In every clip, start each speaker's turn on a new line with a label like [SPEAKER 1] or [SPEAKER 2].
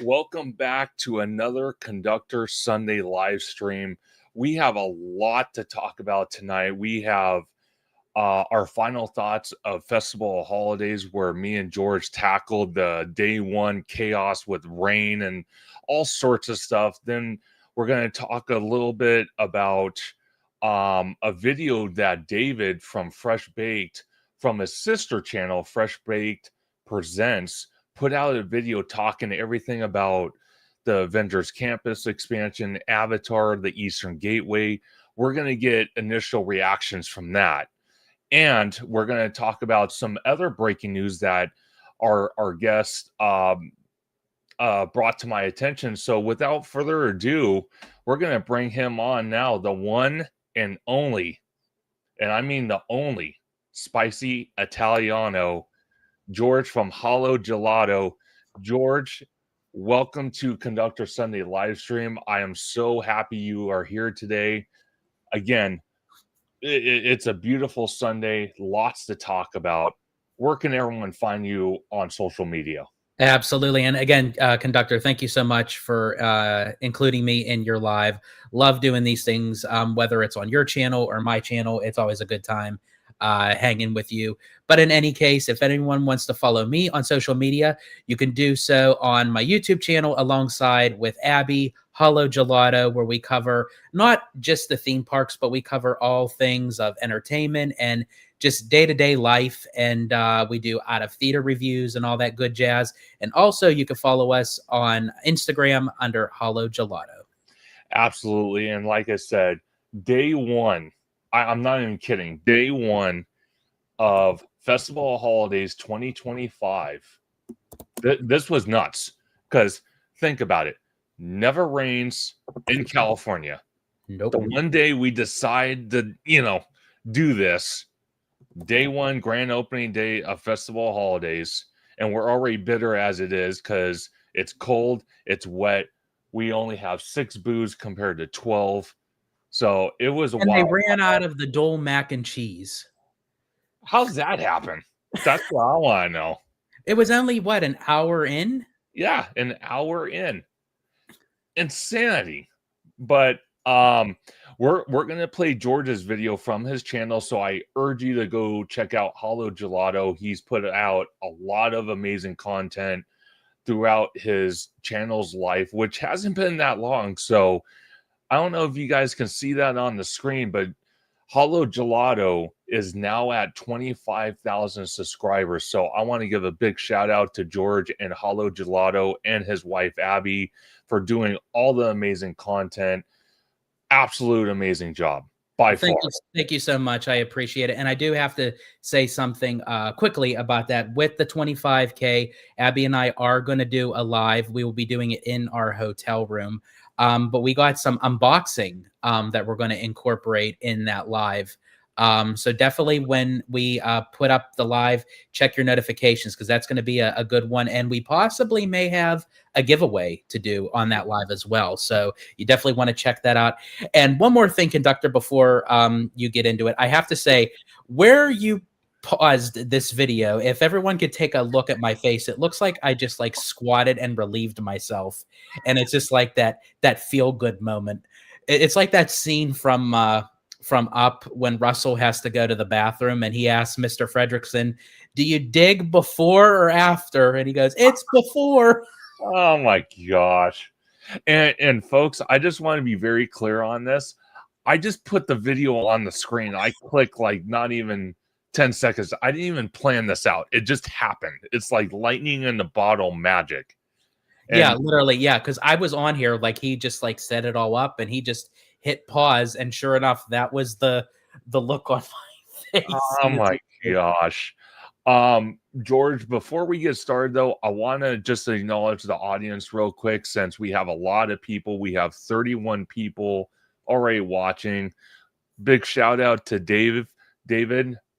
[SPEAKER 1] Welcome back to another Conductor Sunday live stream. We have a lot to talk about tonight. We have our final thoughts of Festival of Holidays, where me and George tackled the day one chaos with rain and all sorts of stuff. Then we're going to talk a little bit about a video that David from Fresh Baked, from his sister channel, Fresh Baked Presents, put out a video talking everything about the Avengers Campus expansion, Avatar, the Eastern Gateway. We're going to get initial reactions from that. And we're going to talk about some other breaking news that our guest brought to my attention. So without further ado, we're going to bring him on now, the one and only, and I mean the only, Spicy Italiano, George from Hollow Gelato. George, welcome to Conductor Sunday live stream. I am so happy you are here today. Again, it's a beautiful Sunday, lots to talk about. Where can everyone find you on social media?
[SPEAKER 2] Absolutely. And again, Conductor, thank you so much for including me in your live. Love doing these things, whether it's on your channel or my channel. It's always a good time hanging with you. But in any case, if anyone wants to follow me on social media, you can do so on my YouTube channel alongside with Abby, Hollow Gelato, where we cover not just the theme parks, but we cover all things of entertainment and just day-to-day life. And we do out of theater reviews and all that good jazz. And also you can follow us on Instagram under Hollow Gelato.
[SPEAKER 1] Absolutely. And like I said, day one, I'm not even kidding, day one of Festival of Holidays 2025. This was nuts, because think about it. Never rains in California.
[SPEAKER 2] Nope.
[SPEAKER 1] The one day we decide to, do this, day one, grand opening day of Festival of Holidays, and we're already bitter as it is because it's cold, it's wet. We only have 6 booths compared to 12. So it was a
[SPEAKER 2] and
[SPEAKER 1] wild.
[SPEAKER 2] They ran out of the Dole mac and cheese.
[SPEAKER 1] How's that happen? That's what I want to know.
[SPEAKER 2] It was only, what, an hour in?
[SPEAKER 1] Yeah, an hour in. Insanity. But we're going to play George's video from his channel, so I urge you to go check out Hollow Gelato. He's put out a lot of amazing content throughout his channel's life, which hasn't been that long. So I don't know if you guys can see that on the screen, but Hollow Gelato is now at 25,000 subscribers. So I want to give a big shout out to George and Hollow Gelato and his wife, Abby, for doing all the amazing content. Absolute amazing job.
[SPEAKER 2] Thank you so much. I appreciate it. And I do have to say something quickly about that. With the 25K, Abby and I are going to do a live. We will be doing it in our hotel room. But we got some unboxing that we're going to incorporate in that live. So definitely when we put up the live, check your notifications, because that's going to be a good one. And we possibly may have a giveaway to do on that live as well. So you definitely want to check that out. And one more thing, Conductor, before you get into it, I have to say, where you paused this video, if everyone could take a look at my face, it looks like I just like squatted and relieved myself. And it's just like that feel good moment. It's like that scene from Up when Russell has to go to the bathroom and he asks Mr. Fredrickson, "Do you dig before or after?" And he goes, "It's before."
[SPEAKER 1] Oh my gosh. And folks, I just want to be very clear on this. I just put the video on the screen. I clicked like not even 10 seconds. I didn't even plan this out. It just happened. It's like lightning in the bottle magic.
[SPEAKER 2] And yeah, literally. Yeah. Cause I was on here, like he just like set it all up and he just hit pause. And sure enough, that was the look on my face.
[SPEAKER 1] Oh my gosh. George, before we get started though, I want to just acknowledge the audience real quick, since we have a lot of people. We have 31 people already watching. Big shout out to David,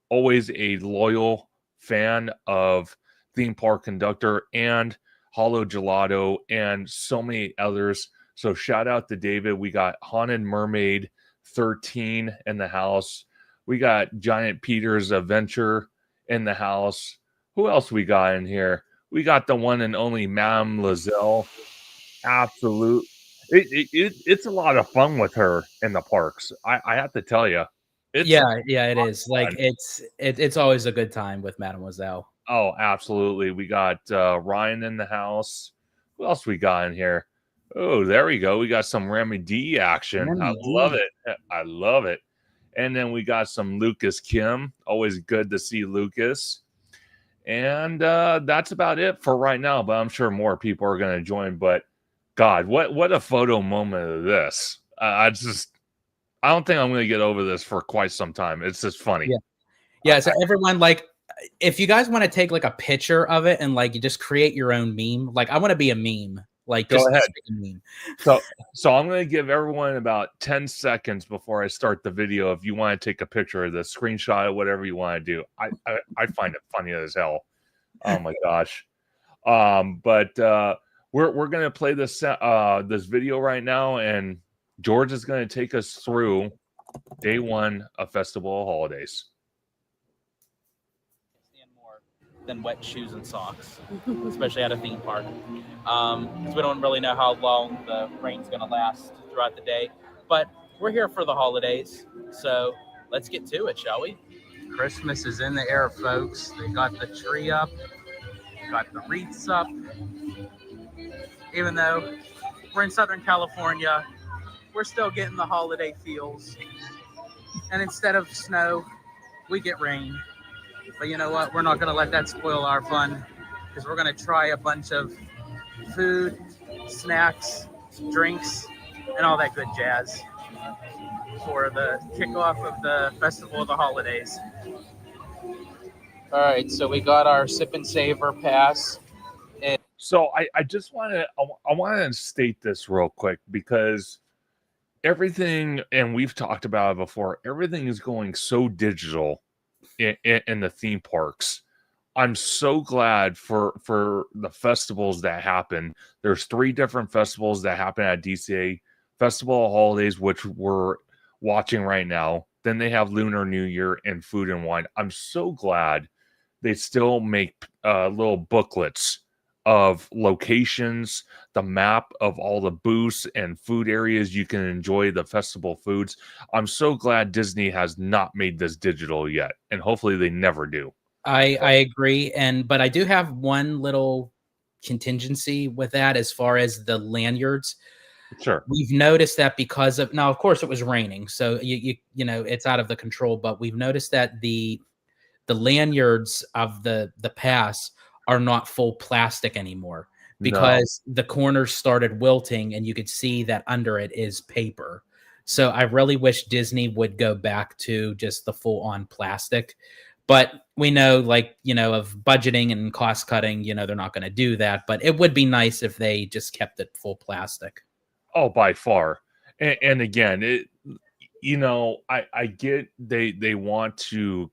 [SPEAKER 1] always a loyal fan of Theme Park Conductor and Hollow Gelato and so many others. So shout out to David. We got Haunted Mermaid 13 in the house. We got Giant Peter's Adventure in the house. Who else we got in here? We got the one and only Madame Lazelle. Absolute. It's a lot of fun with her in the parks. I have to tell you, it's
[SPEAKER 2] Yeah, yeah, it is. Like,
[SPEAKER 1] fun.
[SPEAKER 2] it's always a good time with Mademoiselle.
[SPEAKER 1] Oh, absolutely. We got Ryan in the house. Who else we got in here? Oh, there we go. We got some Remy D action. I
[SPEAKER 2] Remy
[SPEAKER 1] love
[SPEAKER 2] D.
[SPEAKER 1] it. I love it. And then we got some Lucas Kim. Always good to see Lucas. And that's about it for right now. But I'm sure more people are going to join. But God, what a photo moment of this! I don't think I'm going to get over this for quite some time. It's just funny.
[SPEAKER 2] Yeah. Yeah, so everyone, like, if you guys wanna take, like, a picture of it and, like, you just create your own meme, like, I wanna be a meme, like,
[SPEAKER 1] Go ahead.
[SPEAKER 2] just make a meme.
[SPEAKER 1] So so I'm gonna give everyone about 10 seconds before I start the video. If you want to take a picture of this, screenshot it, whatever you want to do. I find it funny as hell. Oh my gosh. But we're gonna play this video right now, and George is gonna take us through day one of Festival of Holidays.
[SPEAKER 2] Stand more than wet shoes and socks, especially at a theme park, because we don't really know how long the rain's going to last throughout the day. But we're here for the holidays, so let's get to it, shall we? Christmas is in the air, folks. They got the tree up, got the wreaths up. Even though we're in Southern California, we're still getting the holiday feels. And instead of snow, we get rain. But you know what? We're not going to let that spoil our fun, because we're going to try a bunch of food, snacks, drinks, and all that good jazz for the kickoff of the Festival of the Holidays. All right, so we got our Sip and Savor pass.
[SPEAKER 1] So I just want to state this real quick, because everything, and we've talked about it before, everything is going so digital in the theme parks. I'm so glad for the festivals that happen. There's 3 different festivals that happen at DCA: Festival of Holidays, which we're watching right now. Then they have Lunar New Year and Food and Wine. I'm so glad they still make little booklets of locations, the map of all the booths and food areas you can enjoy the festival foods. I'm so glad Disney has not made this digital yet, and hopefully they never do.
[SPEAKER 2] I agree, but I do have one little contingency with that as far as the lanyards.
[SPEAKER 1] Sure.
[SPEAKER 2] We've noticed that because of now, of course, it was raining, so you know it's out of the control. But we've noticed that the lanyards of the pass are not full plastic anymore,
[SPEAKER 1] No.
[SPEAKER 2] because the corners started wilting and you could see that under it is paper. So I really wish Disney would go back to just the full on plastic. But we know, like, you know, of budgeting and cost cutting, you know, they're not going to do that. But it would be nice if they just kept it full plastic.
[SPEAKER 1] Oh, by far. And again, I get they want to,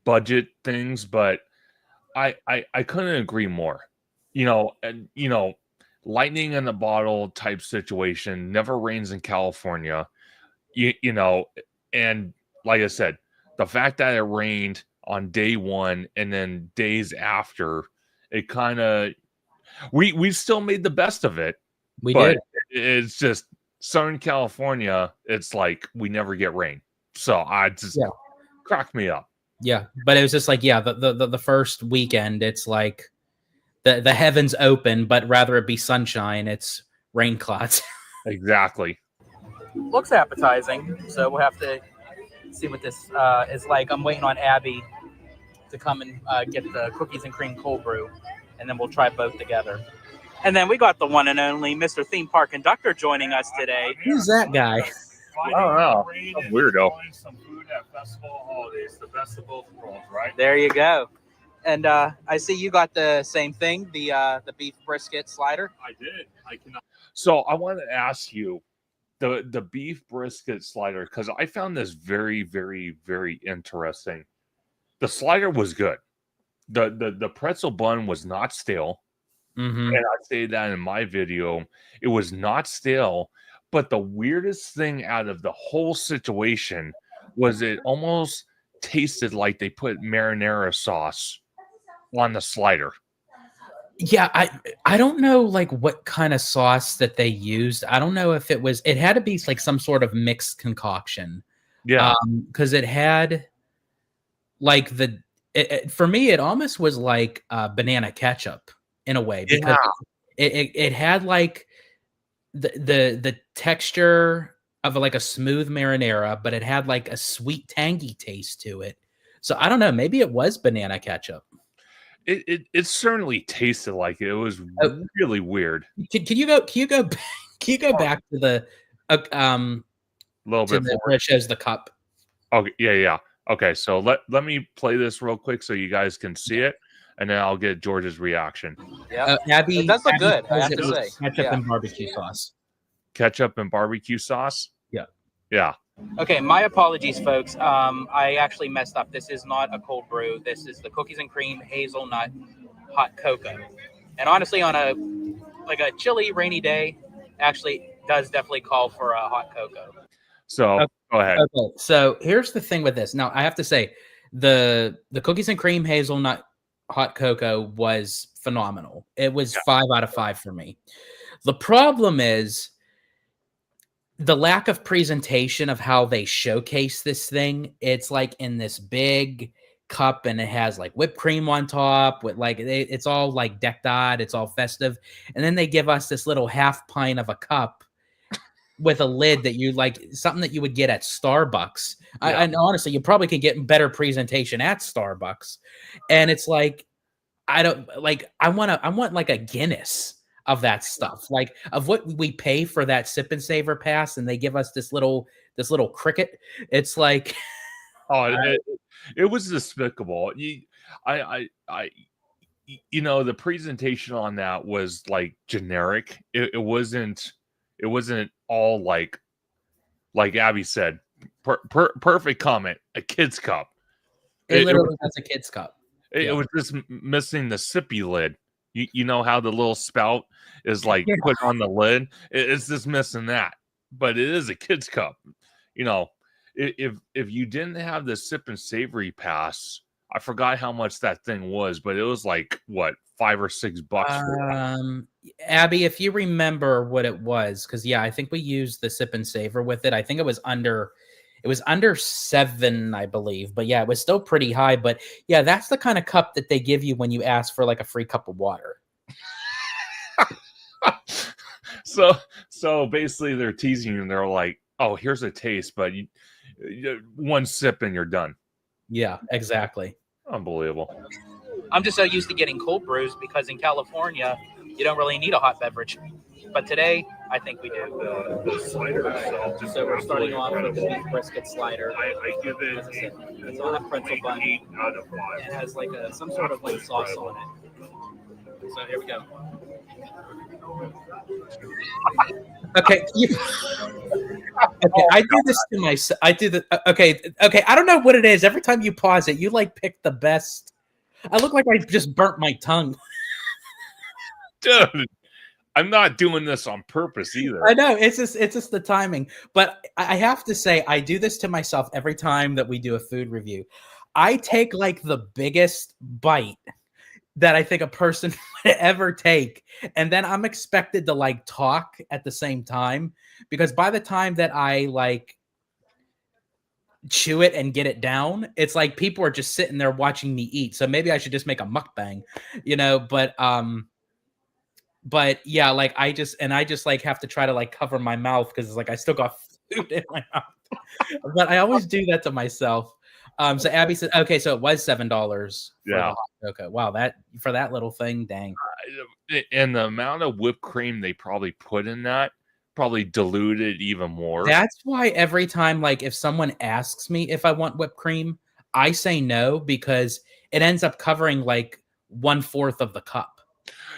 [SPEAKER 1] budget things, but I couldn't agree more. And lightning in a bottle type situation never rains in California. You know, and like I said, the fact that it rained on day one and then days after, it kind of we still made the best of it,
[SPEAKER 2] We
[SPEAKER 1] but
[SPEAKER 2] did.
[SPEAKER 1] it's just Southern California. It's like we never get rain, so I just
[SPEAKER 2] Yeah.
[SPEAKER 1] crack me up.
[SPEAKER 2] Yeah. But it was just like, yeah, the first weekend, it's like the heavens open, but rather it be sunshine, it's rain clouds.
[SPEAKER 1] Exactly.
[SPEAKER 2] Looks appetizing, so we'll have to see what this is like. I'm waiting on Abby to come and get the cookies and cream cold brew, and then we'll try both together. And then we got the one and only Mr. Theme Park Conductor joining us today. Who's that guy?
[SPEAKER 1] I don't know. Some weirdo. Some food at Festival Holidays, the best of both worlds, right?
[SPEAKER 2] There you go. And I see you got the same thing, the beef brisket slider.
[SPEAKER 1] I did. I cannot. So I want to ask you, the beef brisket slider, because I found this very, very, very interesting. The slider was good. The pretzel bun was not stale.
[SPEAKER 2] Mm-hmm.
[SPEAKER 1] And I say that in my video. It was not stale, but the weirdest thing out of the whole situation was it almost tasted like they put marinara sauce on the slider.
[SPEAKER 2] Yeah, I don't know like what kind of sauce that they used. I don't know if it had to be like some sort of mixed concoction.
[SPEAKER 1] Yeah.
[SPEAKER 2] Because it had like for me it almost was like banana ketchup in a way because
[SPEAKER 1] Yeah.
[SPEAKER 2] it had like the texture of like a smooth marinara, but it had like a sweet tangy taste to it. So I don't know, maybe it was banana ketchup.
[SPEAKER 1] It certainly tasted like it. It was
[SPEAKER 2] Oh,
[SPEAKER 1] really weird.
[SPEAKER 2] can you go can you go back to the uh, um
[SPEAKER 1] A little bit
[SPEAKER 2] where
[SPEAKER 1] forward.
[SPEAKER 2] it shows the cup?
[SPEAKER 1] Okay, yeah, yeah. Okay, so let me play this real quick so you guys can see it, and then I'll get George's reaction.
[SPEAKER 3] Yep. It
[SPEAKER 2] Abby
[SPEAKER 3] does look good, I
[SPEAKER 2] says
[SPEAKER 3] have
[SPEAKER 2] it
[SPEAKER 3] to
[SPEAKER 2] was
[SPEAKER 3] say.
[SPEAKER 2] ketchup
[SPEAKER 3] Yeah.
[SPEAKER 2] and barbecue sauce.
[SPEAKER 1] Ketchup and barbecue sauce.
[SPEAKER 2] Yeah.
[SPEAKER 1] Yeah.
[SPEAKER 3] Okay, my apologies, folks. I actually messed up. This is not a cold brew. This is the cookies and cream hazelnut hot cocoa. And honestly, on a chilly, rainy day, actually does definitely call for a hot cocoa.
[SPEAKER 1] So
[SPEAKER 2] Okay.
[SPEAKER 1] go ahead.
[SPEAKER 2] Okay, so here's the thing with this. Now I have to say, the cookies and cream hazelnut hot cocoa was phenomenal. It was
[SPEAKER 1] Yeah.
[SPEAKER 2] 5 out of 5 for me. The problem is the lack of presentation of how they showcase this thing. It's like in this big cup and it has like whipped cream on top with like it's all like decked out, it's all festive. And then they give us this little half pint of a cup with a lid that you like something that you would get at Starbucks.
[SPEAKER 1] Yeah.
[SPEAKER 2] And honestly, you probably could get better presentation at Starbucks. And it's like, I don't like, I want like a Guinness of that stuff, like of what we pay for that sip and savor pass. And they give us this little cricket. It's like,
[SPEAKER 1] Oh, it was despicable. You know, the presentation on that was like generic. It wasn't. It wasn't all like Abby said. Perfect comment. A kid's cup.
[SPEAKER 2] it
[SPEAKER 1] It
[SPEAKER 2] literally has a kid's cup.
[SPEAKER 1] It
[SPEAKER 2] Yeah.
[SPEAKER 1] was just missing the sippy lid. You know how the little spout is like
[SPEAKER 2] Yeah.
[SPEAKER 1] put on the lid? It's just missing that. But it is a kid's cup. You know, if you didn't have the sip and savory pass, I forgot how much that thing was, but it was like what, $5 or $6 for that.
[SPEAKER 2] Abby, if you remember what it was, because yeah, I think we used the sip and savor with it. I think it was under 7, I believe. But yeah, it was still pretty high. But yeah, that's the kind of cup that they give you when you ask for like a free cup of water.
[SPEAKER 1] So basically they're teasing you and they're like, oh, here's a taste, but one sip and you're done.
[SPEAKER 2] Yeah, exactly.
[SPEAKER 1] Unbelievable.
[SPEAKER 3] I'm just so used to getting cold brews because in California, you don't really need a hot beverage. But today, I think we do.
[SPEAKER 4] The slider itself, just
[SPEAKER 3] So we're starting off with the
[SPEAKER 4] incredible.
[SPEAKER 3] beef brisket slider.
[SPEAKER 4] I give it
[SPEAKER 3] As I said,
[SPEAKER 4] a
[SPEAKER 3] it's on a pretzel bun.
[SPEAKER 4] 8 out of 5.
[SPEAKER 3] It has like some sort of like sauce on it. So here we go.
[SPEAKER 2] Okay. Okay, I do this to myself. I do the okay. I don't know what it is. Every time you pause it, you like pick the best. I look like I just burnt my tongue.
[SPEAKER 1] Dude, I'm not doing this on purpose either.
[SPEAKER 2] I know it's just the timing. But I have to say, I do this to myself every time that we do a food review. I take like the biggest bite that I think a person would ever take, and then I'm expected to like talk at the same time, because by the time that I like chew it and get it down, it's like people are just sitting there watching me eat. So maybe I should just make a mukbang, but yeah, like I just like have to try to like cover my mouth because it's like I still got food in my mouth. But I always do that to myself. So Abby said, okay, so it was $7 for the
[SPEAKER 1] Yeah.
[SPEAKER 2] hot cocoa. Wow, that for that little thing, dang.
[SPEAKER 1] And the amount of whipped cream they probably put in that probably diluted even more.
[SPEAKER 2] That's why every time, like, if someone asks me if I want whipped cream, I say no because it ends up covering like 1/4 of the cup.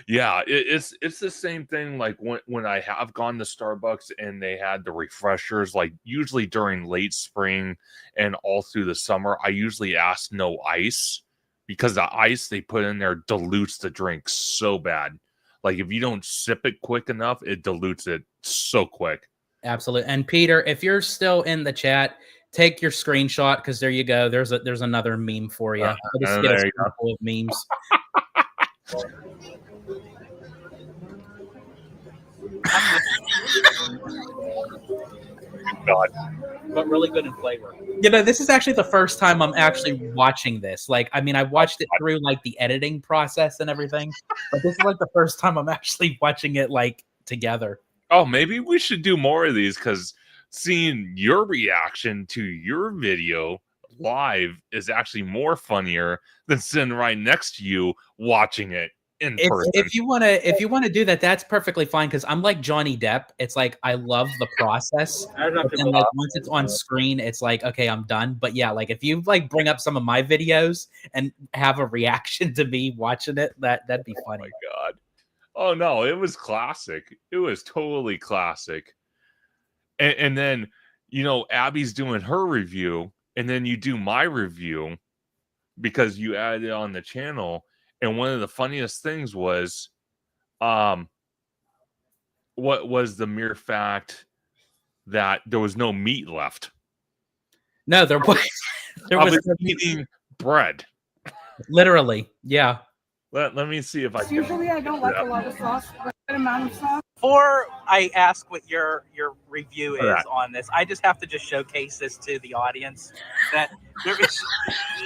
[SPEAKER 1] Yeah, it's the same thing like when I have gone to Starbucks and they had the refreshers, like usually during late spring and all through the summer, I usually ask no ice because the ice they put in there dilutes the drink so bad. Like if you don't sip it quick enough, it dilutes it so quick.
[SPEAKER 2] Absolutely. And Peter, if you're still in the chat, take your screenshot because there you go. There's another meme for you. I just get a
[SPEAKER 1] There you go.
[SPEAKER 2] screen full of memes.
[SPEAKER 1] God.
[SPEAKER 3] But really good in flavor.
[SPEAKER 2] You know, this is actually the first time I'm actually watching this. Like, I mean, I watched it through like the editing process and everything, but this is like the first time I'm actually watching it like together.
[SPEAKER 1] Oh, maybe we should do more of these because seeing your reaction to your video live is actually more funnier than sitting right next to you watching it in person.
[SPEAKER 2] If you want to do that, that's perfectly fine because I'm like Johnny Depp. It's like I love the process, but then like once it's on screen, it's like okay, I'm done. But yeah, like if you like bring up some of my videos and have a reaction to me watching it, that'd be funny.
[SPEAKER 1] Oh my God. Oh no, it was classic. It was totally classic. And then, you know, Abby's doing her review, and then you do my review because you added it on the channel. And one of the funniest things was, what was the mere fact that there was no meat left?
[SPEAKER 2] No, there was
[SPEAKER 1] I was eating bread.
[SPEAKER 2] Literally, yeah.
[SPEAKER 1] Let me see if I can.
[SPEAKER 5] Usually I don't like a lot of sauce, but a good amount of sauce.
[SPEAKER 3] Before I ask what your review is
[SPEAKER 1] Correct.
[SPEAKER 3] on this, I just have to just showcase this to the audience that there is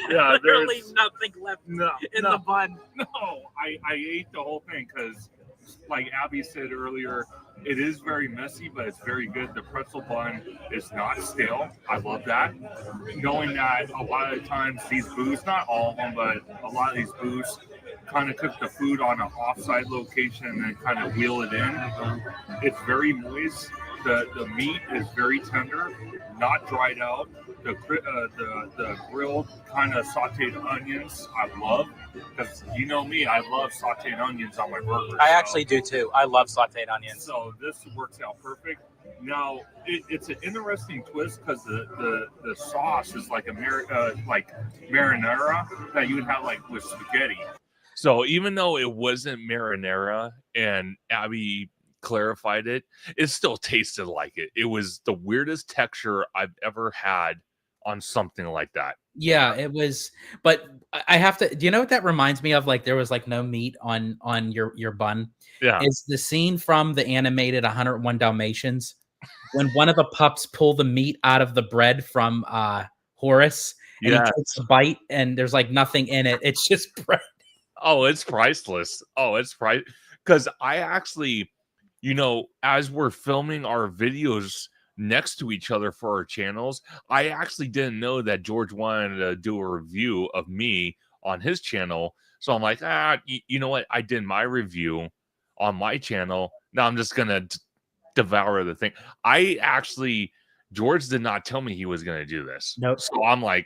[SPEAKER 1] Yeah,
[SPEAKER 3] literally nothing left in the bun.
[SPEAKER 4] No, I ate the whole thing because, like Abby said earlier, it is very messy, but it's very good. The pretzel bun is not stale. I love that. Knowing that a lot of times these booths, not all of them, but a lot of these booths kind of cook the food on an offsite location and then kind of wheel it in. It's very moist. The meat is very tender, not dried out. The grilled kind of sauteed onions I love because you know me, I love sauteed onions on my burgers.
[SPEAKER 3] I actually do too. I love sauteed onions.
[SPEAKER 4] So this works out perfect. Now it's an interesting twist because the sauce is like like marinara that you would have like with spaghetti.
[SPEAKER 1] So even though it wasn't marinara and Abby clarified it, it still tasted like it. It was the weirdest texture I've ever had on something like that.
[SPEAKER 2] Yeah, it was, but I have to. Do you know what that reminds me of? Like there was like no meat on your bun.
[SPEAKER 1] Yeah,
[SPEAKER 2] It's the scene from the animated 101 Dalmatians when one of the pups pull the meat out of the bread from Horace, and he takes a bite, and there's like nothing in it. It's just bread.
[SPEAKER 1] Oh, it's priceless. Oh, it's priceless. Because I actually, you know, as we're filming our videos next to each other for our channels, I actually didn't know that George wanted to do a review of me on his channel. So I'm like, you know what? I did my review on my channel. Now I'm just going to devour the thing. George did not tell me he was going to do this.
[SPEAKER 2] Nope.
[SPEAKER 1] So I'm like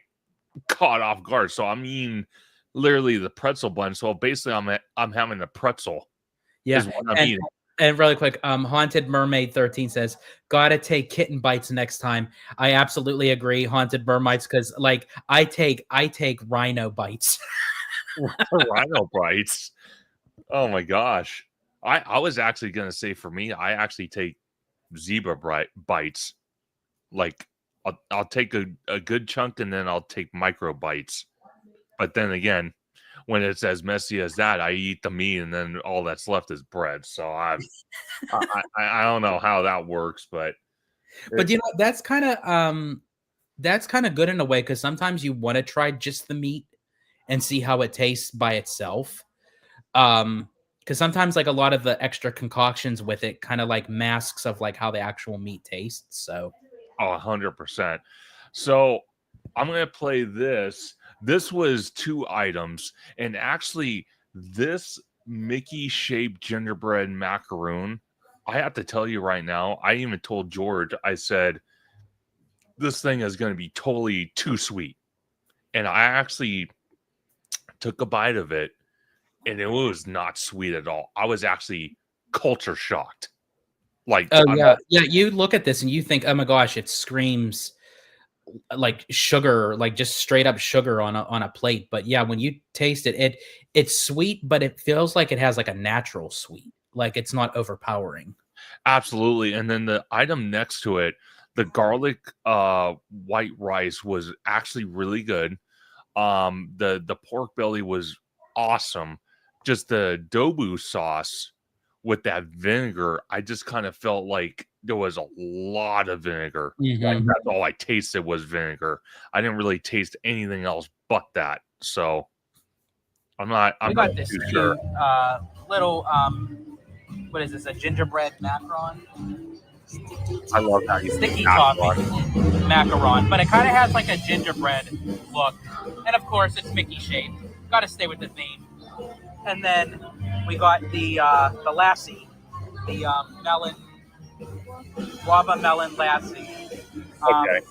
[SPEAKER 1] caught off guard. So I'm eating literally the pretzel bun. So basically I'm having a pretzel.
[SPEAKER 2] Yeah.
[SPEAKER 1] Is what I'm eating.
[SPEAKER 2] And really quick, Haunted Mermaid 13 says, gotta take kitten bites next time. I absolutely agree, Haunted Mermaids, because like I take rhino bites.
[SPEAKER 1] Rhino bites. Oh my gosh. I was actually gonna say for me, I actually take zebra bites. Like I'll take a good chunk and then I'll take micro bites. But then again, when it's as messy as that, I eat the meat and then all that's left is bread. So I don't know how that works, but
[SPEAKER 2] you know that's kind of good in a way because sometimes you want to try just the meat and see how it tastes by itself. Because sometimes like a lot of the extra concoctions with it kind of like masks of like how the actual meat tastes. So
[SPEAKER 1] 100%. So I'm gonna play this. This was 2 items, and actually, this Mickey-shaped gingerbread macaroon, I have to tell you right now, I even told George, I said, this thing is going to be totally too sweet. And I actually took a bite of it, and it was not sweet at all. I was actually culture shocked. Like,
[SPEAKER 2] yeah, you look at this and you think, oh my gosh, it screams like sugar, like just straight up sugar on a plate. But yeah, when you taste it, it's sweet, but it feels like it has like a natural sweet, like it's not overpowering.
[SPEAKER 1] Absolutely. And then the item next to it, the garlic white rice was actually really good. The pork belly was awesome. just the adobo sauce with that vinegar, I just kind of felt like there was a lot of vinegar. Like
[SPEAKER 2] Mhm.
[SPEAKER 1] that's all I tasted was vinegar. I didn't really taste anything else but that. So I'm not
[SPEAKER 3] got this
[SPEAKER 1] too
[SPEAKER 3] cute
[SPEAKER 1] sure.
[SPEAKER 3] little what is this? A gingerbread macaron?
[SPEAKER 1] I love how you
[SPEAKER 3] Sticky
[SPEAKER 1] macaron.
[SPEAKER 3] topping macaron, but it kind of has like a gingerbread look, and of course it's Mickey shaped. Got to stay with the theme. And then we got the lassi, the guava melon lassi.
[SPEAKER 1] Okay.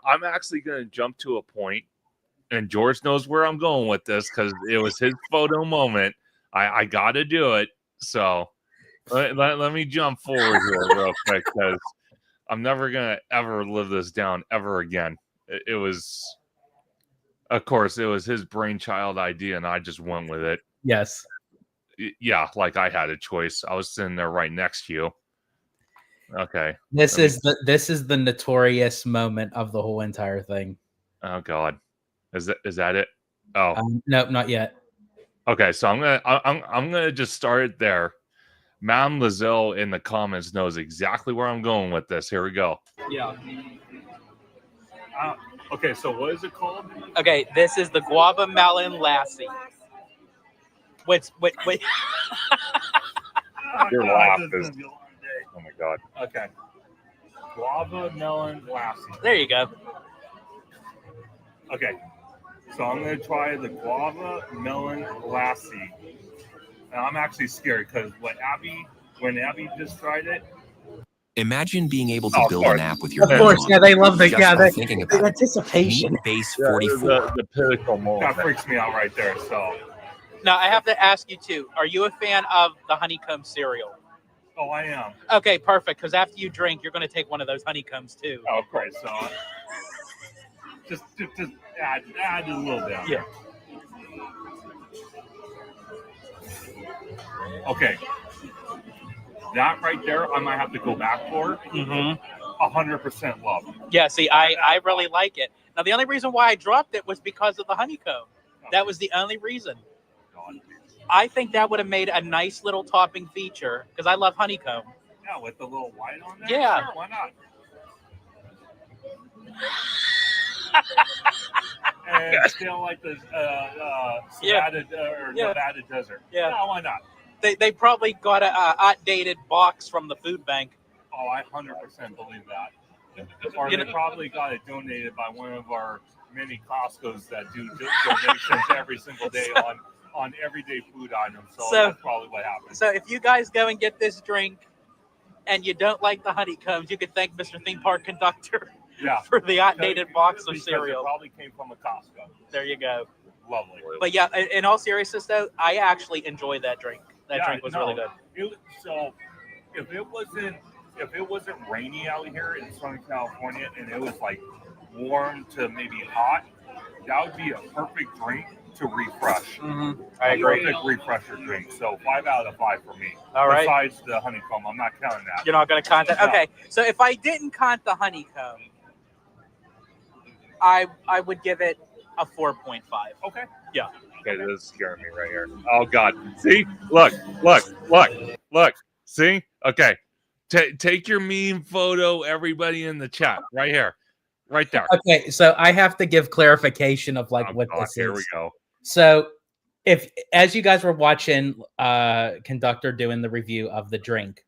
[SPEAKER 1] I'm actually going to jump to a point, and George knows where I'm going with this because it was his photo moment. I got to do it. So let me jump forward here real quick because I'm never going to ever live this down ever again. It was, of course, it was his brainchild idea, and I just went with it.
[SPEAKER 2] Yes.
[SPEAKER 1] Yeah, like I had a choice. I was sitting there right next to you. Okay.
[SPEAKER 2] This is the notorious moment of the whole entire thing.
[SPEAKER 1] Oh God, is that it? Oh,
[SPEAKER 2] Nope, not yet.
[SPEAKER 1] okay. So I'm gonna just start it there. Madame Lizelle in the comments knows exactly where I'm going with this. Here we go.
[SPEAKER 3] Yeah.
[SPEAKER 4] Okay, so what is it called?
[SPEAKER 3] Okay, this is the guava melon lassi. Wait.
[SPEAKER 1] Your laugh is. Oh my God.
[SPEAKER 4] Okay. Guava melon lassi.
[SPEAKER 3] There you go.
[SPEAKER 4] Okay. So I'm going to try the guava melon lassi. And I'm actually scared because when Abby just tried it.
[SPEAKER 6] Imagine being able to build an app with your
[SPEAKER 2] Of
[SPEAKER 6] hands
[SPEAKER 2] course,
[SPEAKER 6] on
[SPEAKER 2] yeah, they love the
[SPEAKER 6] just by thinking about it.
[SPEAKER 2] anticipation.
[SPEAKER 6] Meet Base
[SPEAKER 1] Yeah,
[SPEAKER 6] 44.
[SPEAKER 1] the pinnacle moment.
[SPEAKER 4] That freaks me out right there. So,
[SPEAKER 3] Now I have to ask you too. Are you a fan of the honeycomb cereal?
[SPEAKER 4] oh, I am.
[SPEAKER 3] Okay, perfect. Because after you drink, you're going to take one of those honeycombs too.
[SPEAKER 4] Oh, okay. So, just add a little bit.
[SPEAKER 3] Yeah.
[SPEAKER 4] Okay. That right there, I might have to go back for. 100% love.
[SPEAKER 3] Yeah. See, I really like it. Now the only reason why I dropped it was because of the honeycomb. That was the only reason. I think that would have made a nice little topping feature because I love honeycomb.
[SPEAKER 4] Yeah, with the little white on there.
[SPEAKER 3] Yeah.
[SPEAKER 4] Sure, why not? And still like the Nevada desert.
[SPEAKER 3] Yeah.
[SPEAKER 4] No, why not?
[SPEAKER 3] They probably got a outdated box from the food bank.
[SPEAKER 4] Oh, I 100% believe that. Or they probably got it donated by one of our many Costco's that do donations every single day on everyday food items. So that's probably what happened.
[SPEAKER 3] So if you guys go and get this drink and you don't like the honeycombs, you could thank Mr. Theme Park Conductor for the outdated box of cereal.
[SPEAKER 4] It probably came from a Costco.
[SPEAKER 3] There you go.
[SPEAKER 4] Lovely.
[SPEAKER 3] But yeah, in all seriousness though, I actually enjoyed that drink. That drink was really good.
[SPEAKER 4] So if it wasn't rainy out here in Southern California and it was like warm to maybe hot, that would be a perfect drink to refresh.
[SPEAKER 3] I agree.
[SPEAKER 4] Perfect refresher drink. So 5 out of 5 for me.
[SPEAKER 3] All right.
[SPEAKER 4] Besides the honeycomb, I'm not counting that.
[SPEAKER 3] You're not going to count that?
[SPEAKER 4] No.
[SPEAKER 3] Okay. So if I didn't count the honeycomb, I would give it a 4.5.
[SPEAKER 4] Okay.
[SPEAKER 3] Yeah.
[SPEAKER 1] Okay, this is scaring me right here. Oh God! See, look! See? Okay, take your meme photo, everybody in the chat, right here, right there.
[SPEAKER 2] Okay, so I have to give clarification of what this is.
[SPEAKER 1] Here we go.
[SPEAKER 2] So, as you guys were watching Conductor doing the review of the drink,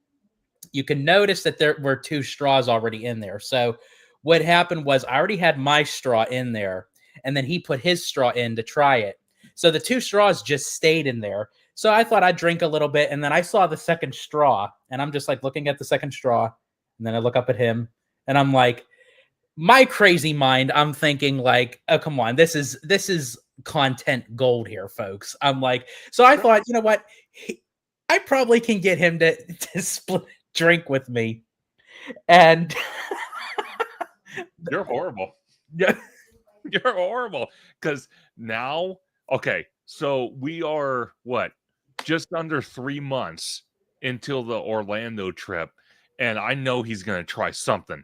[SPEAKER 2] you can notice that there were 2 straws already in there. So, what happened was I already had my straw in there, and then he put his straw in to try it. So the 2 straws just stayed in there. So I thought I'd drink a little bit, and then I saw the second straw, and I'm just like looking at the second straw, and then I look up at him, and I'm like, my crazy mind, I'm thinking like, oh come on, this is content gold here, folks. I'm like, so I thought, you know what, I probably can get him to split drink with me, and
[SPEAKER 1] you're horrible. You're horrible because now. Okay, so we are just under 3 months until the Orlando trip, and I know he's going to try something.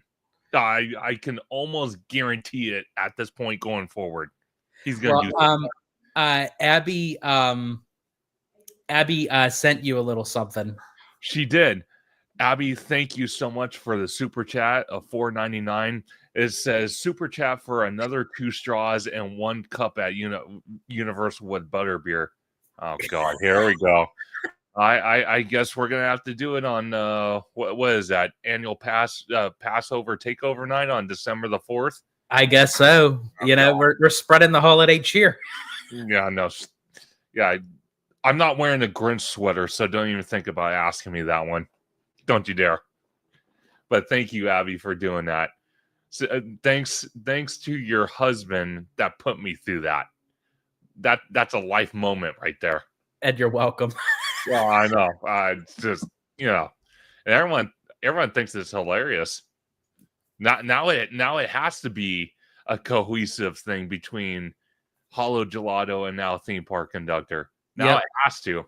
[SPEAKER 1] I can almost guarantee it at this point going forward. He's going to do something.
[SPEAKER 2] Abby Abby sent you a little something.
[SPEAKER 1] She did. Abby, thank you so much for the super chat of $4.99. It says super chat for another 2 straws and 1 cup at Universal with butterbeer. Oh God, here we go. I guess we're gonna have to do it on what is that annual Passover takeover night on December the 4th?
[SPEAKER 2] I guess so. You know, we're spreading the holiday cheer.
[SPEAKER 1] Yeah, no, yeah. I'm not wearing a Grinch sweater, so don't even think about asking me that one. Don't you dare. But thank you, Abby, for doing that. So, thanks to your husband that put me through that. That's a life moment right there.
[SPEAKER 2] And you're welcome.
[SPEAKER 1] Well, I know. It's just, and everyone thinks it's hilarious. Now it has to be a cohesive thing between Hollow Gelato and now Theme Park Conductor. Now it has to.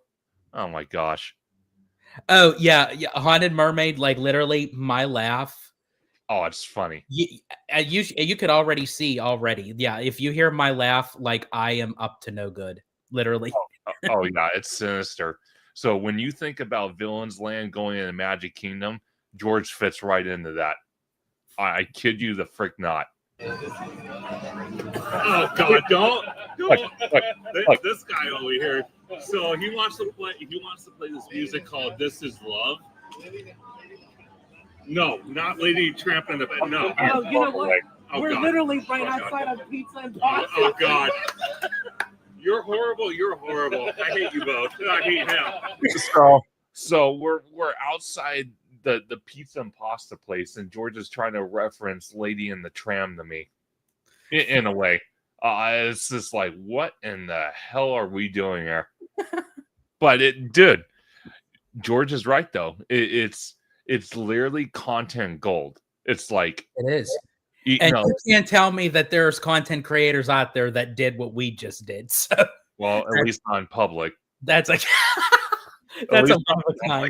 [SPEAKER 1] Oh my gosh.
[SPEAKER 2] Oh yeah, Haunted Mermaid, like literally my laugh.
[SPEAKER 1] Oh, it's funny.
[SPEAKER 2] You could already see already. Yeah, if you hear my laugh, like I am up to no good. Literally.
[SPEAKER 1] Oh yeah, it's sinister. So when you think about Villains Land going into Magic Kingdom, George fits right into that. I kid you the frick not.
[SPEAKER 4] Oh God! Don't. This guy over here. So he wants to play. He wants to play this music called "This Is Love." No, not Lady Tramping the Bed. No.
[SPEAKER 5] Oh, you know what?
[SPEAKER 4] Oh,
[SPEAKER 5] We're
[SPEAKER 4] God.
[SPEAKER 5] literally right outside of Pizza and Pasta.
[SPEAKER 4] Oh God! You're horrible. You're horrible. I hate you both. I hate him.
[SPEAKER 1] So we're outside the pizza and pasta place, and George is trying to reference Lady in the Tram to me, in a way. It's just like, what in the hell are we doing here? But George is right though. It's literally content gold. It's like
[SPEAKER 2] it is. You can't tell me that there's content creators out there that did what we just did. So,
[SPEAKER 1] well, at least on public.
[SPEAKER 2] That's like that's a one of a kind.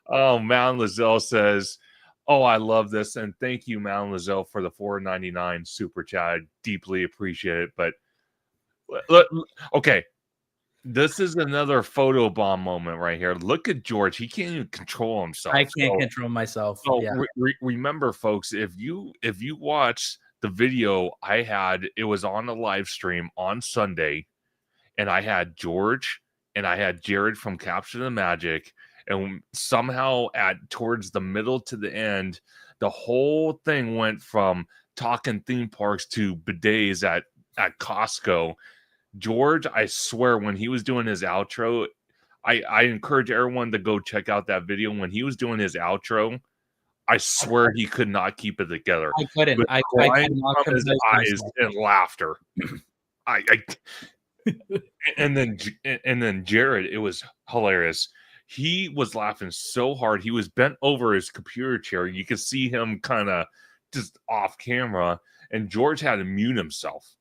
[SPEAKER 1] Oh, Mountain Lizelle says, "Oh, I love this, and thank you, Mountain Lizelle, for the $4.99 super chat. I deeply appreciate it." But okay, this is another photo bomb moment right here. Look at George; he can't even control himself.
[SPEAKER 2] I can't control myself.
[SPEAKER 1] So remember, folks, if you watch the video I had, it was on a live stream on Sunday, and I had George and I had Jared from Capture the Magic. And somehow towards the middle to the end, the whole thing went from talking theme parks to bidets at Costco. George, I swear, when he was doing his outro, I encourage everyone to go check out that video. When he was doing his outro, I swear he could not keep it together.
[SPEAKER 2] I couldn't. I
[SPEAKER 1] could not from his eyes and laughter. And then Jared, it was hilarious. He was laughing so hard. He was bent over his computer chair. You could see him kind of just off camera. And George had to mute himself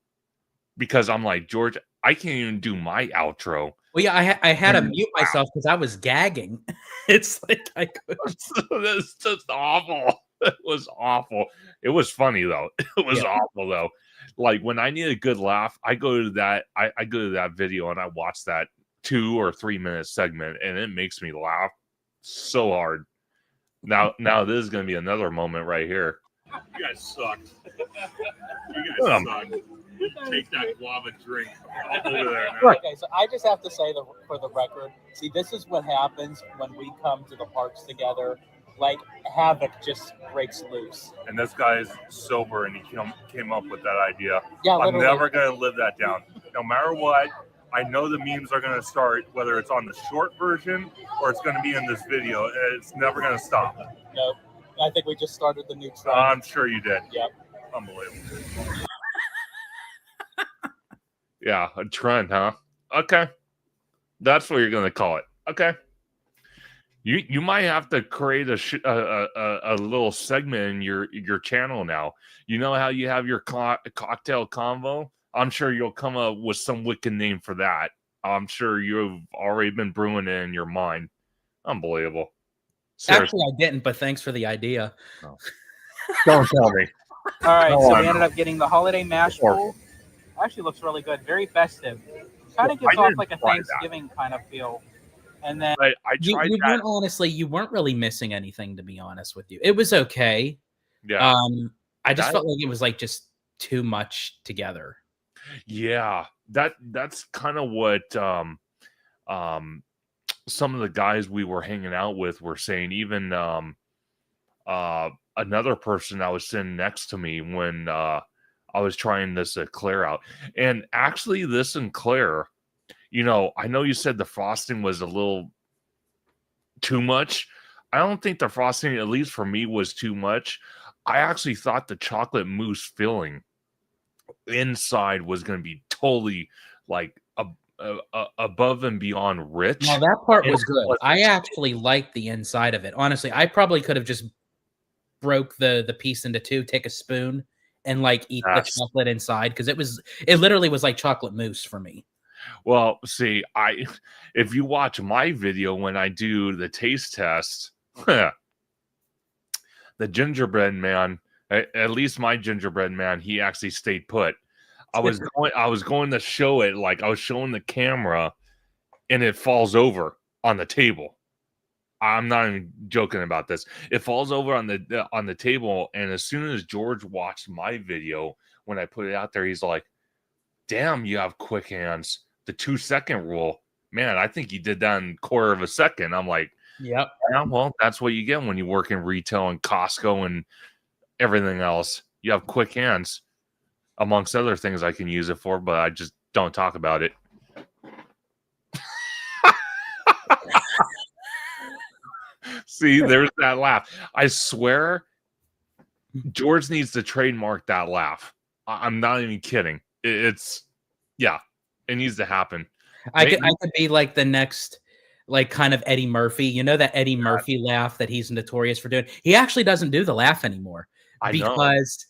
[SPEAKER 1] because I'm like, George, I can't even do my outro.
[SPEAKER 2] Well, yeah, I had to mute myself because I was gagging. It's like I couldn't.
[SPEAKER 1] That's just awful. It was awful. It was funny though. It was awful though. Like when I need a good laugh, I go to that. I go to that video and I watch that 2 or 3 minute segment, and it makes me laugh so hard. Now this is going to be another moment right here.
[SPEAKER 4] You guys sucked. You guys sucked. Take that guava drink over there now.
[SPEAKER 3] Okay, so I just have to say for the record, see, this is what happens when we come to the parks together. Like, havoc just breaks loose.
[SPEAKER 4] And this guy's sober, and he came up with that idea.
[SPEAKER 3] Yeah,
[SPEAKER 4] I'm never going to live that down. No matter what, I know the memes are going to start, whether it's on the short version or it's going to be in this video. It's never going to stop.
[SPEAKER 3] Nope. I think we just started the new trend.
[SPEAKER 4] I'm sure you did.
[SPEAKER 3] Yep.
[SPEAKER 4] Unbelievable.
[SPEAKER 1] Yeah, a trend, huh? Okay. That's what you're going to call it. Okay. You might have to create a little segment in your channel now. You know how you have your cocktail convo? I'm sure you'll come up with some wicked name for that. I'm sure you've already been brewing it in your mind. Unbelievable. Seriously.
[SPEAKER 2] Actually, I didn't, but thanks for the idea.
[SPEAKER 1] No. Don't tell me.
[SPEAKER 3] All right, so we ended up getting the holiday mash bowl. Actually looks really good. Very festive. Kind of
[SPEAKER 1] Well,
[SPEAKER 3] gives
[SPEAKER 1] I
[SPEAKER 3] off
[SPEAKER 1] didn't
[SPEAKER 3] like a
[SPEAKER 1] try that.
[SPEAKER 3] Thanksgiving kind of feel. And then
[SPEAKER 1] I tried
[SPEAKER 2] You
[SPEAKER 1] that.
[SPEAKER 2] weren't honestly, you weren't really missing anything, to be honest with you. It was okay.
[SPEAKER 1] Yeah.
[SPEAKER 2] I just
[SPEAKER 1] That-
[SPEAKER 2] felt like it was like just too much together.
[SPEAKER 1] Yeah. That's kind of what some of the guys we were hanging out with were saying. Even another person that was sitting next to me when I was trying this Eclair out. And actually this Eclair, you know, I know you said the frosting was a little too much. I don't think the frosting, at least for me, was too much. I actually thought the chocolate mousse filling inside was going to be totally like above and beyond rich.
[SPEAKER 2] Now that part
[SPEAKER 1] And
[SPEAKER 2] was
[SPEAKER 1] it
[SPEAKER 2] good.
[SPEAKER 1] wasn't.
[SPEAKER 2] I actually liked the inside of it. Honestly, I probably could have just broke the piece into two, take a spoon, and like eat the
[SPEAKER 1] Yes.
[SPEAKER 2] chocolate inside, because it literally was like chocolate mousse for me.
[SPEAKER 1] Well, see, if you watch my video when I do the taste test, the gingerbread man, at least my gingerbread man, he actually stayed put. I was going to show it, like I was showing the camera, and it falls over on the table. I'm not even joking about this. It falls over on the table, and as soon as George watched my video when I put it out there, he's like, "Damn, you have quick hands." The 2-second rule, man. I think you did that in a quarter of a second. I'm like,
[SPEAKER 2] Yep.
[SPEAKER 1] yeah, well, that's what you get when you work in retail and Costco and everything else. You have quick hands, amongst other things I can use it for, but I just don't talk about it. See, there's that laugh. I swear, George needs to trademark that laugh. I'm not even kidding. Yeah, it needs to happen.
[SPEAKER 2] I could be like the next, like, kind of Eddie Murphy. You know that Eddie Murphy laugh that he's notorious for doing? He actually doesn't do the laugh anymore because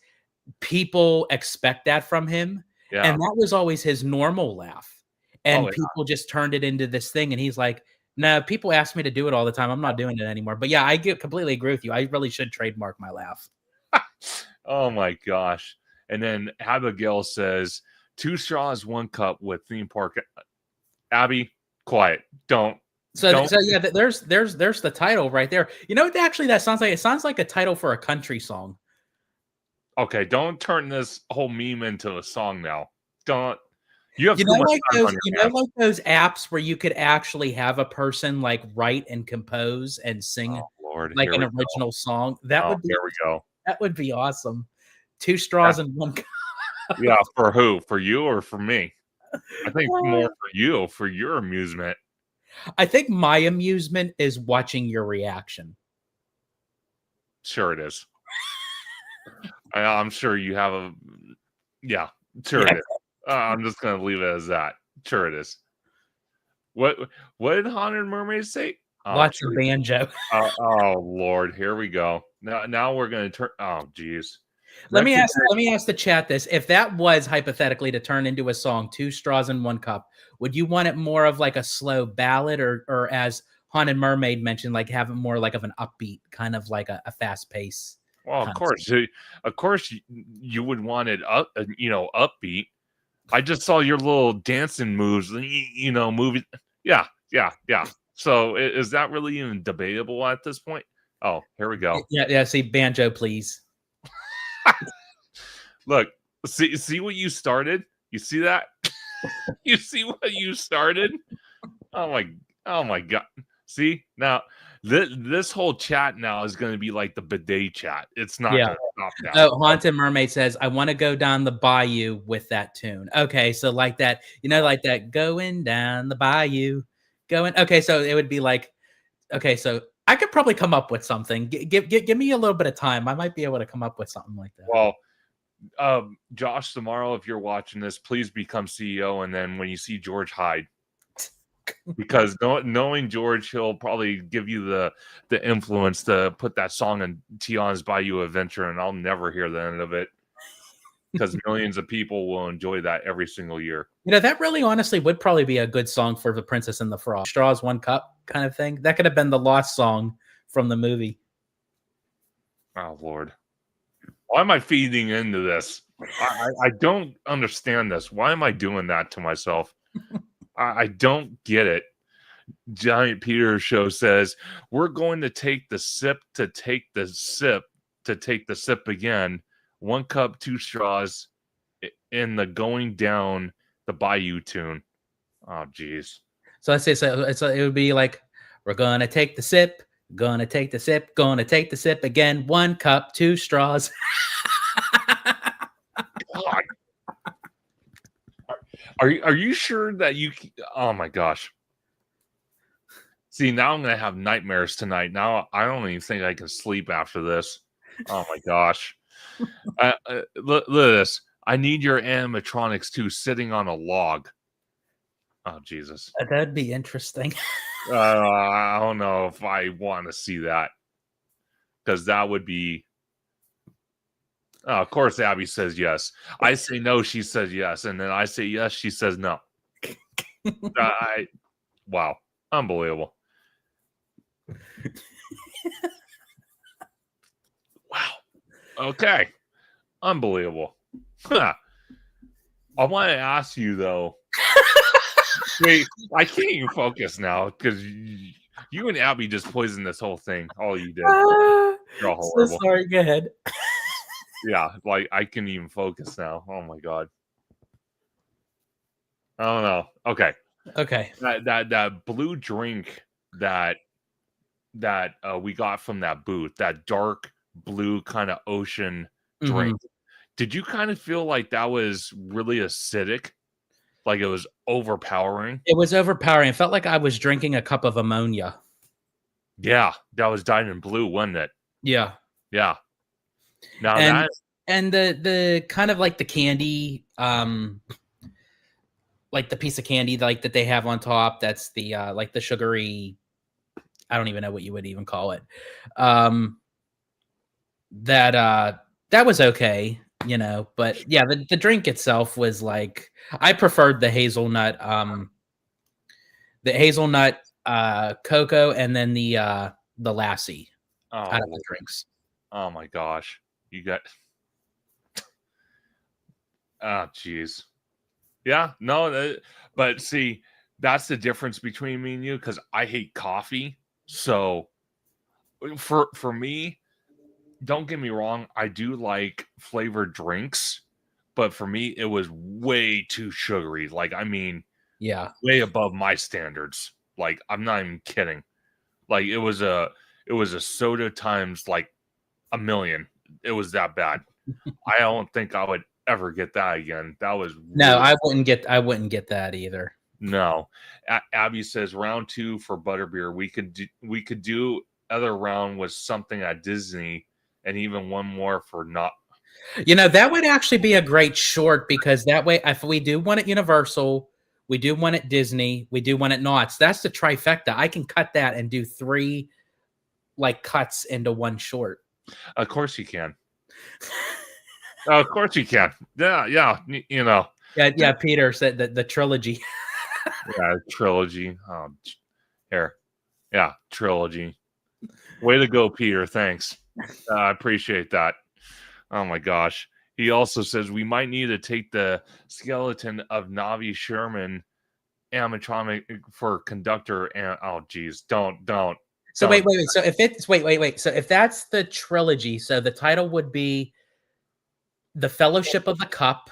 [SPEAKER 2] people expect that from him.
[SPEAKER 1] Yeah.
[SPEAKER 2] And that was always his normal laugh. And
[SPEAKER 1] Oh, yeah.
[SPEAKER 2] people just turned it into this thing. And he's like, no, people ask me to do it all the time. I'm not doing it anymore. But yeah, I completely agree with you. I really should trademark my laugh.
[SPEAKER 1] Oh my gosh. And then Abigail says, 2 straws, 1 cup with theme park. Abby, quiet. Don't.
[SPEAKER 2] So yeah, there's the title right there. You know what actually that sounds like? It sounds like a title for a country song.
[SPEAKER 1] Okay, don't turn this whole meme into a song now. Don't. You have
[SPEAKER 2] like those apps where you could actually have a person like write and compose and sing like an original song. That would be
[SPEAKER 1] here we go.
[SPEAKER 2] That would be awesome. 2 straws and 1 cup.
[SPEAKER 1] Yeah, for who? For you or for me? I think more for you, for your amusement.
[SPEAKER 2] I think my amusement is watching your reaction.
[SPEAKER 1] Sure it is. I'm sure you have a... Yeah, sure it is. I'm just going to leave it as that. Sure it is. What did Haunted Mermaid say?
[SPEAKER 2] Lots of banjo.
[SPEAKER 1] Oh, Lord. Here we go. Now we're going to turn... Oh, geez.
[SPEAKER 2] Let me ask the chat this. If that was hypothetically to turn into a song, 2 straws and 1 cup, would you want it more of like a slow ballad or as Haunted Mermaid mentioned, like have it more like of an upbeat, kind of like a fast pace?
[SPEAKER 1] Well, of course you would want it upbeat. I just saw your little dancing moves, movie. Yeah. So is that really even debatable at this point? Oh, here we go.
[SPEAKER 2] Yeah. See, banjo, please.
[SPEAKER 1] Look, see what you started? You see that? You see what you started? Oh my God. See, now this whole chat now is going to be like the bidet chat. It's not going to stop now.
[SPEAKER 2] Oh, Haunted Mermaid says, I want to go down the bayou with that tune. Okay, so like that, like that going down the bayou. Okay, so it would be like, okay, so I could probably come up with something. Give me a little bit of time. I might be able to come up with something like that.
[SPEAKER 1] Well, Josh, tomorrow, if you're watching this, please become CEO. And then when you see George, hide. Because knowing George, he'll probably give you the influence to put that song in Tion's Bayou Adventure, and I'll never hear the end of it. Because millions of people will enjoy that every single year.
[SPEAKER 2] That really honestly would probably be a good song for The Princess and the Frog. Straws, 1 cup kind of thing. That could have been the lost song from the movie.
[SPEAKER 1] Oh, Lord. Why am I feeding into this? I don't understand this. Why am I doing that to myself? I don't get it. Giant Peter Show says, we're going to take the sip to take the sip to take the sip again. 1 cup, 2 straws in the going down the Bayou tune. Oh, geez.
[SPEAKER 2] So let's say it would be like, we're gonna take the sip, gonna take the sip, gonna take the sip again. 1 cup, 2 straws.
[SPEAKER 1] God. Are you sure that you? Oh my gosh. See, now I'm gonna have nightmares tonight. Now I don't even think I can sleep after this. Oh my gosh. Look at this. I need your animatronics too, sitting on a log. Oh Jesus.
[SPEAKER 2] That'd be interesting.
[SPEAKER 1] I don't know if I want to see that, because that would be. Of course, Abby says yes. I say no, she says yes, and then I say yes, she says no. Wow, unbelievable. Wow. Okay, unbelievable. Huh. I want to ask you though. Wait, I can't even focus now because you and Abby just poisoned this whole thing. All you did. You're all horrible.
[SPEAKER 2] So sorry. Go ahead.
[SPEAKER 1] Yeah, like I can even focus now. Oh my god. I don't know. Okay.
[SPEAKER 2] Okay.
[SPEAKER 1] That blue drink that we got from that booth, that dark blue kind of ocean drink. Did you kind of feel like that was really acidic? Like it was overpowering?
[SPEAKER 2] It was overpowering. It felt like I was drinking a cup of ammonia.
[SPEAKER 1] Yeah, that was dyed in blue, wasn't it?
[SPEAKER 2] Yeah.
[SPEAKER 1] Yeah. Now
[SPEAKER 2] and the kind of like the candy, like the piece of candy like that they have on top, that's the like the sugary, I don't even know what you would even call it. That was okay, you know, but yeah, the drink itself was like, I preferred the hazelnut cocoa, and then the lassie out of the drinks.
[SPEAKER 1] Oh my gosh. You got oh jeez. Yeah, no, but see, that's the difference between me and you, because I hate coffee. So for me, don't get me wrong, I do like flavored drinks, but for me, it was way too sugary. Like, I mean,
[SPEAKER 2] Yeah,
[SPEAKER 1] way above my standards. Like, I'm not even kidding. Like, it was a soda times like a million. It was that bad. I don't think I would ever get that again. That was
[SPEAKER 2] no,
[SPEAKER 1] really
[SPEAKER 2] I wouldn't get that either.
[SPEAKER 1] no. Abby says round 2 for butterbeer. We could do other round with something at Disney, and even one more for not.
[SPEAKER 2] You know, that would actually be a great short, because that way, if we do one at Universal, we do one at Disney, we do one at Knott's, that's the trifecta. I can cut that and do 3 like cuts into one short.
[SPEAKER 1] Of course you can. Of course you can. Yeah. You know.
[SPEAKER 2] Yeah. Peter said that the trilogy.
[SPEAKER 1] Yeah, trilogy. Here. Yeah, trilogy. Way to go, Peter. Thanks. I appreciate that. Oh my gosh. He also says we might need to take the skeleton of Navi Sherman animatronic for Conductor, and oh geez, don't.
[SPEAKER 2] So wait. So if it's wait. So if that's the trilogy, so the title would be The Fellowship of the Cup.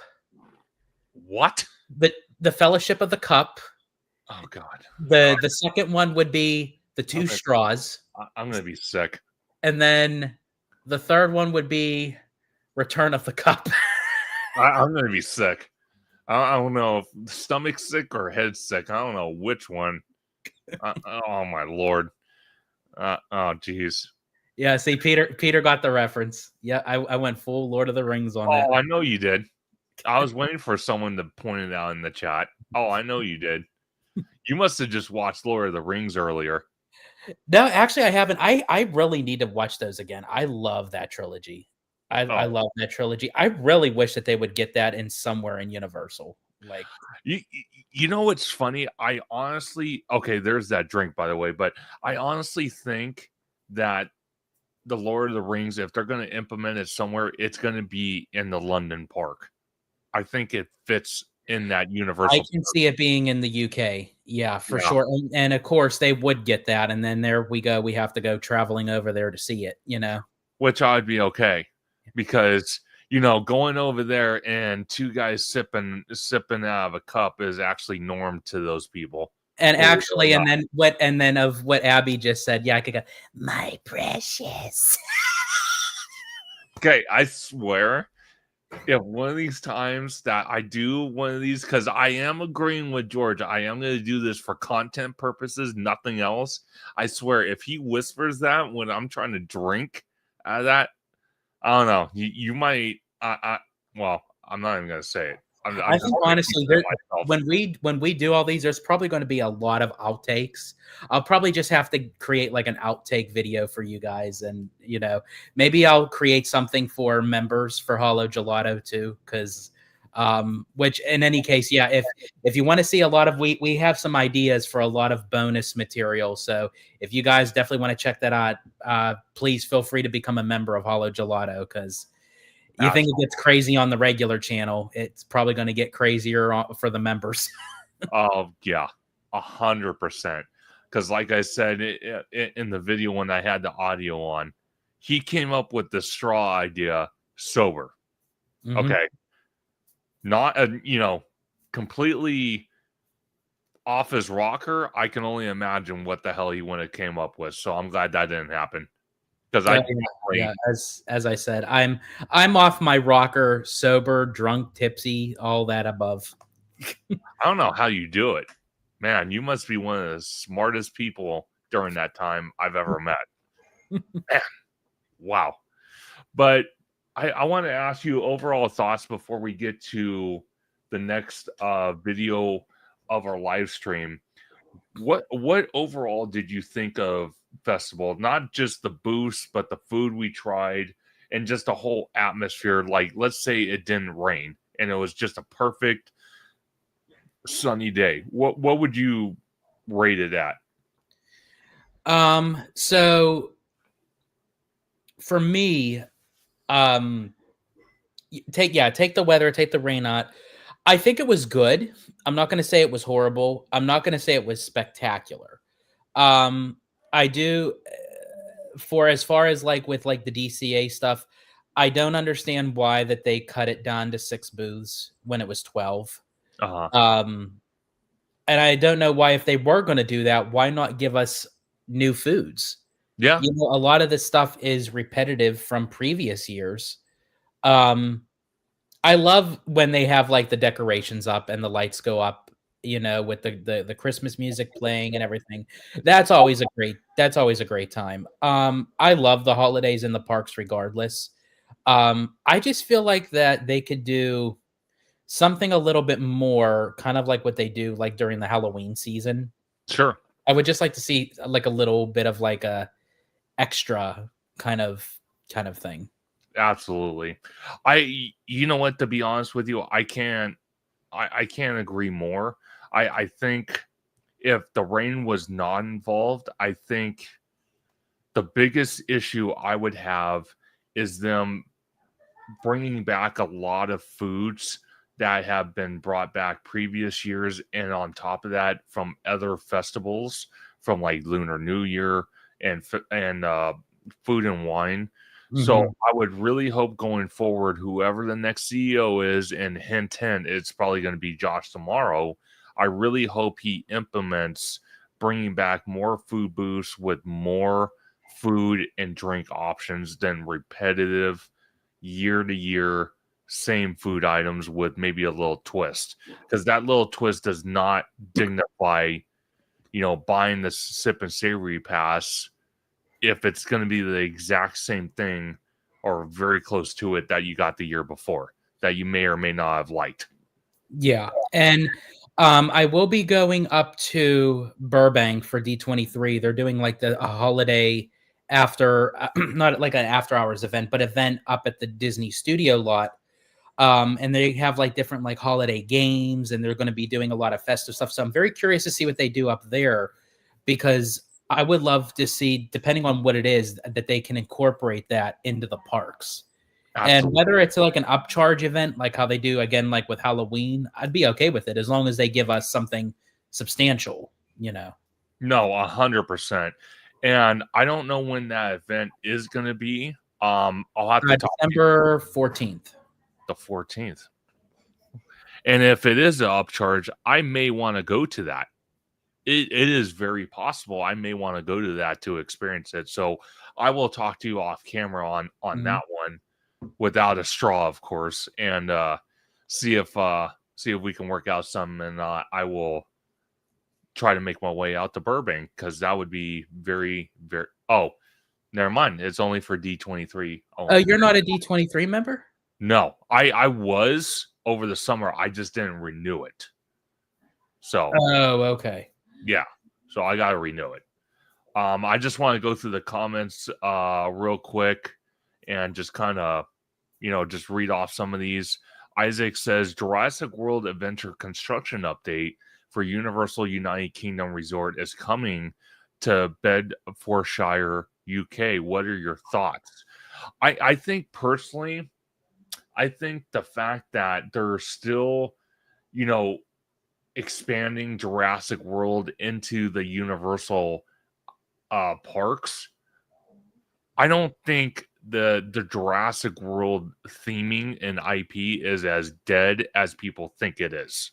[SPEAKER 1] What?
[SPEAKER 2] The Fellowship of the Cup.
[SPEAKER 1] Oh God.
[SPEAKER 2] The second one would be The Two Straws.
[SPEAKER 1] I'm gonna be sick.
[SPEAKER 2] And then the third one would be Return of the Cup.
[SPEAKER 1] I'm gonna be sick. I don't know if stomach sick or head sick. I don't know which one. Oh my Lord. Oh geez.
[SPEAKER 2] Yeah, see, Peter got the reference. Yeah, I went full Lord of the Rings on that.
[SPEAKER 1] Oh, I know you did. I was waiting for someone to point it out in the chat. Oh, I know you did. You must have just watched Lord of the Rings earlier.
[SPEAKER 2] No, actually, I haven't. I really need to watch those again. I love that trilogy. I love that trilogy. I really wish that they would get that in somewhere in Universal. Like,
[SPEAKER 1] you know what's funny? I honestly, okay, there's that drink, by the way, but I honestly think that the Lord of the Rings, if they're going to implement it somewhere, it's going to be in the London park. I think it fits in that
[SPEAKER 2] I
[SPEAKER 1] Universal.
[SPEAKER 2] can see it being in the UK. Yeah, for
[SPEAKER 1] Yeah.
[SPEAKER 2] sure. And of course they would get that. And then there we go. We have to go traveling over there to see it, you know.
[SPEAKER 1] Which I'd be okay, because going over there and two guys sipping out of a cup is actually norm to those people.
[SPEAKER 2] And
[SPEAKER 1] Believe it or
[SPEAKER 2] actually,
[SPEAKER 1] not.
[SPEAKER 2] and then of what Abby just said, yeah, I could go, my precious.
[SPEAKER 1] Okay, I swear, if one of these times that I do one of these, because I am agreeing with George, I am going to do this for content purposes, nothing else. I swear, if he whispers that when I'm trying to drink out of that, I don't know. You might. Well, I'm not even going to say it.
[SPEAKER 2] I think honestly, when we do all these, there's probably going to be a lot of outtakes. I'll probably just have to create like an outtake video for you guys, and maybe I'll create something for members for Hollow Gelato too, because which in any case, yeah, if you want to see a lot of we have some ideas for a lot of bonus material. So if you guys definitely want to check that out, please feel free to become a member of Hollow Gelato, because you think it gets crazy on the regular channel, it's probably going to get crazier for the members.
[SPEAKER 1] Oh, yeah, 100%. Because like I said in the video when I had the audio on, he came up with the straw idea sober.
[SPEAKER 2] Mhm.
[SPEAKER 1] Okay. Not, completely off his rocker. I can only imagine what the hell he would have came up with. So I'm glad that didn't happen. Because
[SPEAKER 2] as I said, I'm off my rocker, sober, drunk, tipsy, all that above.
[SPEAKER 1] I don't know how you do it, man. You must be one of the smartest people during that time I've ever met. Man, wow. But I want to ask you overall thoughts before we get to the next video of our live stream. What overall did you think of festival? Not just the booths, but the food we tried and just the whole atmosphere. Like, let's say it didn't rain and it was just a perfect sunny day. What would you rate it at?
[SPEAKER 2] So for me, take the weather, take the rain out. I think it was good. I'm not going to say it was horrible. I'm not going to say it was spectacular. I do, for as far as like with like the DCA stuff, I don't understand why that they cut it down to 6 booths when it was 12. And I don't know why, if they were going to do that, why not give us new foods?
[SPEAKER 1] Yeah.
[SPEAKER 2] A lot of this stuff is repetitive from previous years. I love when they have like the decorations up and the lights go up, with the Christmas music playing and everything. That's always a great time. I love the holidays in the parks regardless. I just feel like that they could do something a little bit more, kind of like what they do like during the Halloween season.
[SPEAKER 1] Sure.
[SPEAKER 2] I would just like to see like a little bit of like a extra kind of thing.
[SPEAKER 1] Absolutely. You know what, to be honest with you, I can't agree more. I think if the rain was not involved, I think the biggest issue I would have is them bringing back a lot of foods that have been brought back previous years, and on top of that from other festivals, from like Lunar New Year and Food and Wine.
[SPEAKER 2] Mm-hmm.
[SPEAKER 1] So I would really hope going forward, whoever the next CEO is, and hint, it's probably going to be Josh tomorrow. I really hope he implements bringing back more food booths with more food and drink options than repetitive year to year same food items with maybe a little twist, because that little twist does not dignify, buying the sip and savory pass if it's going to be the exact same thing or very close to it that you got the year before that you may or may not have liked.
[SPEAKER 2] Yeah. And I will be going up to Burbank for D23. They're doing like a holiday after, not like an after hours event, but event up at the Disney Studio lot. And they have like different like holiday games, and they're going to be doing a lot of festive stuff. So I'm very curious to see what they do up there, because I would love to see, depending on what it is, that they can incorporate that into the parks. And
[SPEAKER 1] Absolutely.
[SPEAKER 2] whether it's like an upcharge event, like how they do again, like with Halloween, I'd be okay with it as long as they give us something substantial, you know.
[SPEAKER 1] No, 100%. And I don't know when that event is going to be. I'll have to talk to you
[SPEAKER 2] December 14th.
[SPEAKER 1] the 14th. And if it is an upcharge, I may want to go to that. It is very possible I may want to go to that to experience it. So I will talk to you off camera on
[SPEAKER 2] Mhm.
[SPEAKER 1] that one without a straw, of course, and see if we can work out something. And I will try to make my way out to Burbank because that would be very, very. Oh, never mind. It's only for D23.
[SPEAKER 2] Oh, you're not a D23 member?
[SPEAKER 1] No, I was over the summer. I just didn't renew it. So
[SPEAKER 2] Oh, okay.
[SPEAKER 1] yeah, so I got to renew it. I just want to go through the comments real quick and just kind of, just read off some of these. Isaac says Jurassic World Adventure construction update for Universal United Kingdom Resort is coming to Bedfordshire, UK. What are your thoughts? I think personally, I think the fact that they're still, expanding Jurassic World into the Universal parks, I don't think the Jurassic World theming and IP is as dead as people think it is.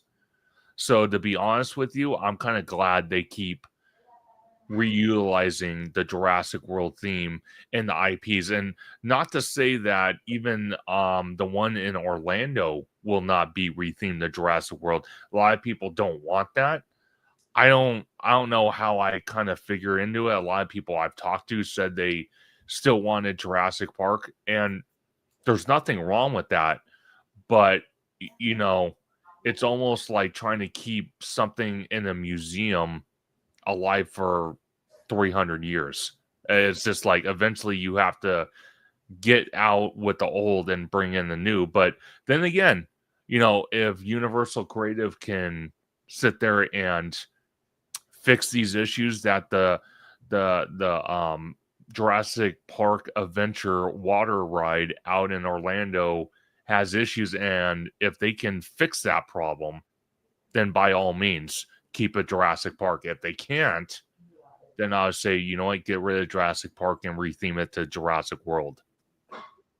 [SPEAKER 1] So to be honest with you, I'm kind of glad they keep reutilizing the Jurassic World theme and the IPs. And not to say that even the one in Orlando will not be rethemed to Jurassic World. A lot of people don't want that. I don't know how I kind of figure into it. A lot of people I've talked to said they still wanted Jurassic Park, and there's nothing wrong with that. But it's almost like trying to keep something in a museum alive for 300 years. It's just like eventually you have to get out with the old and bring in the new. But then again, if Universal Creative can sit there and fix these issues that the Jurassic Park Adventure water ride out in Orlando has issues, and if they can fix that problem, then by all means keep it Jurassic Park. If they can't, then I would say, get rid of Jurassic Park and retheme it to Jurassic World.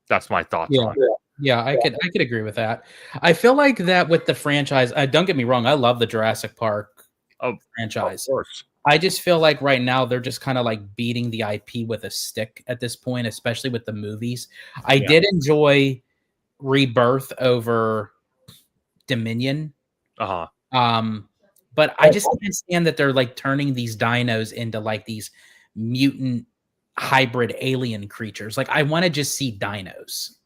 [SPEAKER 1] That's my thoughts on it.
[SPEAKER 2] Yeah, I could agree with that. I feel like that with the franchise. Don't get me wrong, I love the Jurassic Park franchise.
[SPEAKER 1] Of course.
[SPEAKER 2] I just feel like right now they're just kind of like beating the IP with a stick at this point, especially with the movies. I did enjoy Rebirth over Dominion. But I just can't stand that they're like turning these dinos into like these mutant hybrid alien creatures. Like I want to just see dinos.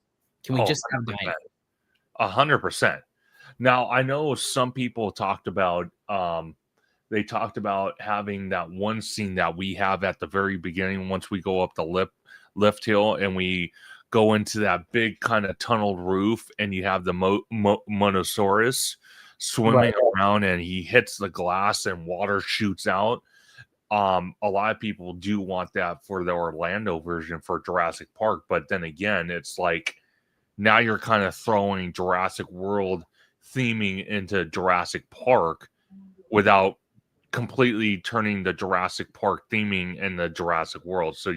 [SPEAKER 2] Can we just have dinos?
[SPEAKER 1] 100%. Now I know some people talked about they talked about having that one scene that we have at the very beginning once we go up the lift hill and we go into that big kind of tunneled roof and you have the Monosaurus swimming around and he hits the glass and water shoots out. A lot of people do want that for the Orlando version for Jurassic Park, but then again, it's like now you're kind of throwing Jurassic World theming into Jurassic Park without completely turning the Jurassic Park theming in the Jurassic World. So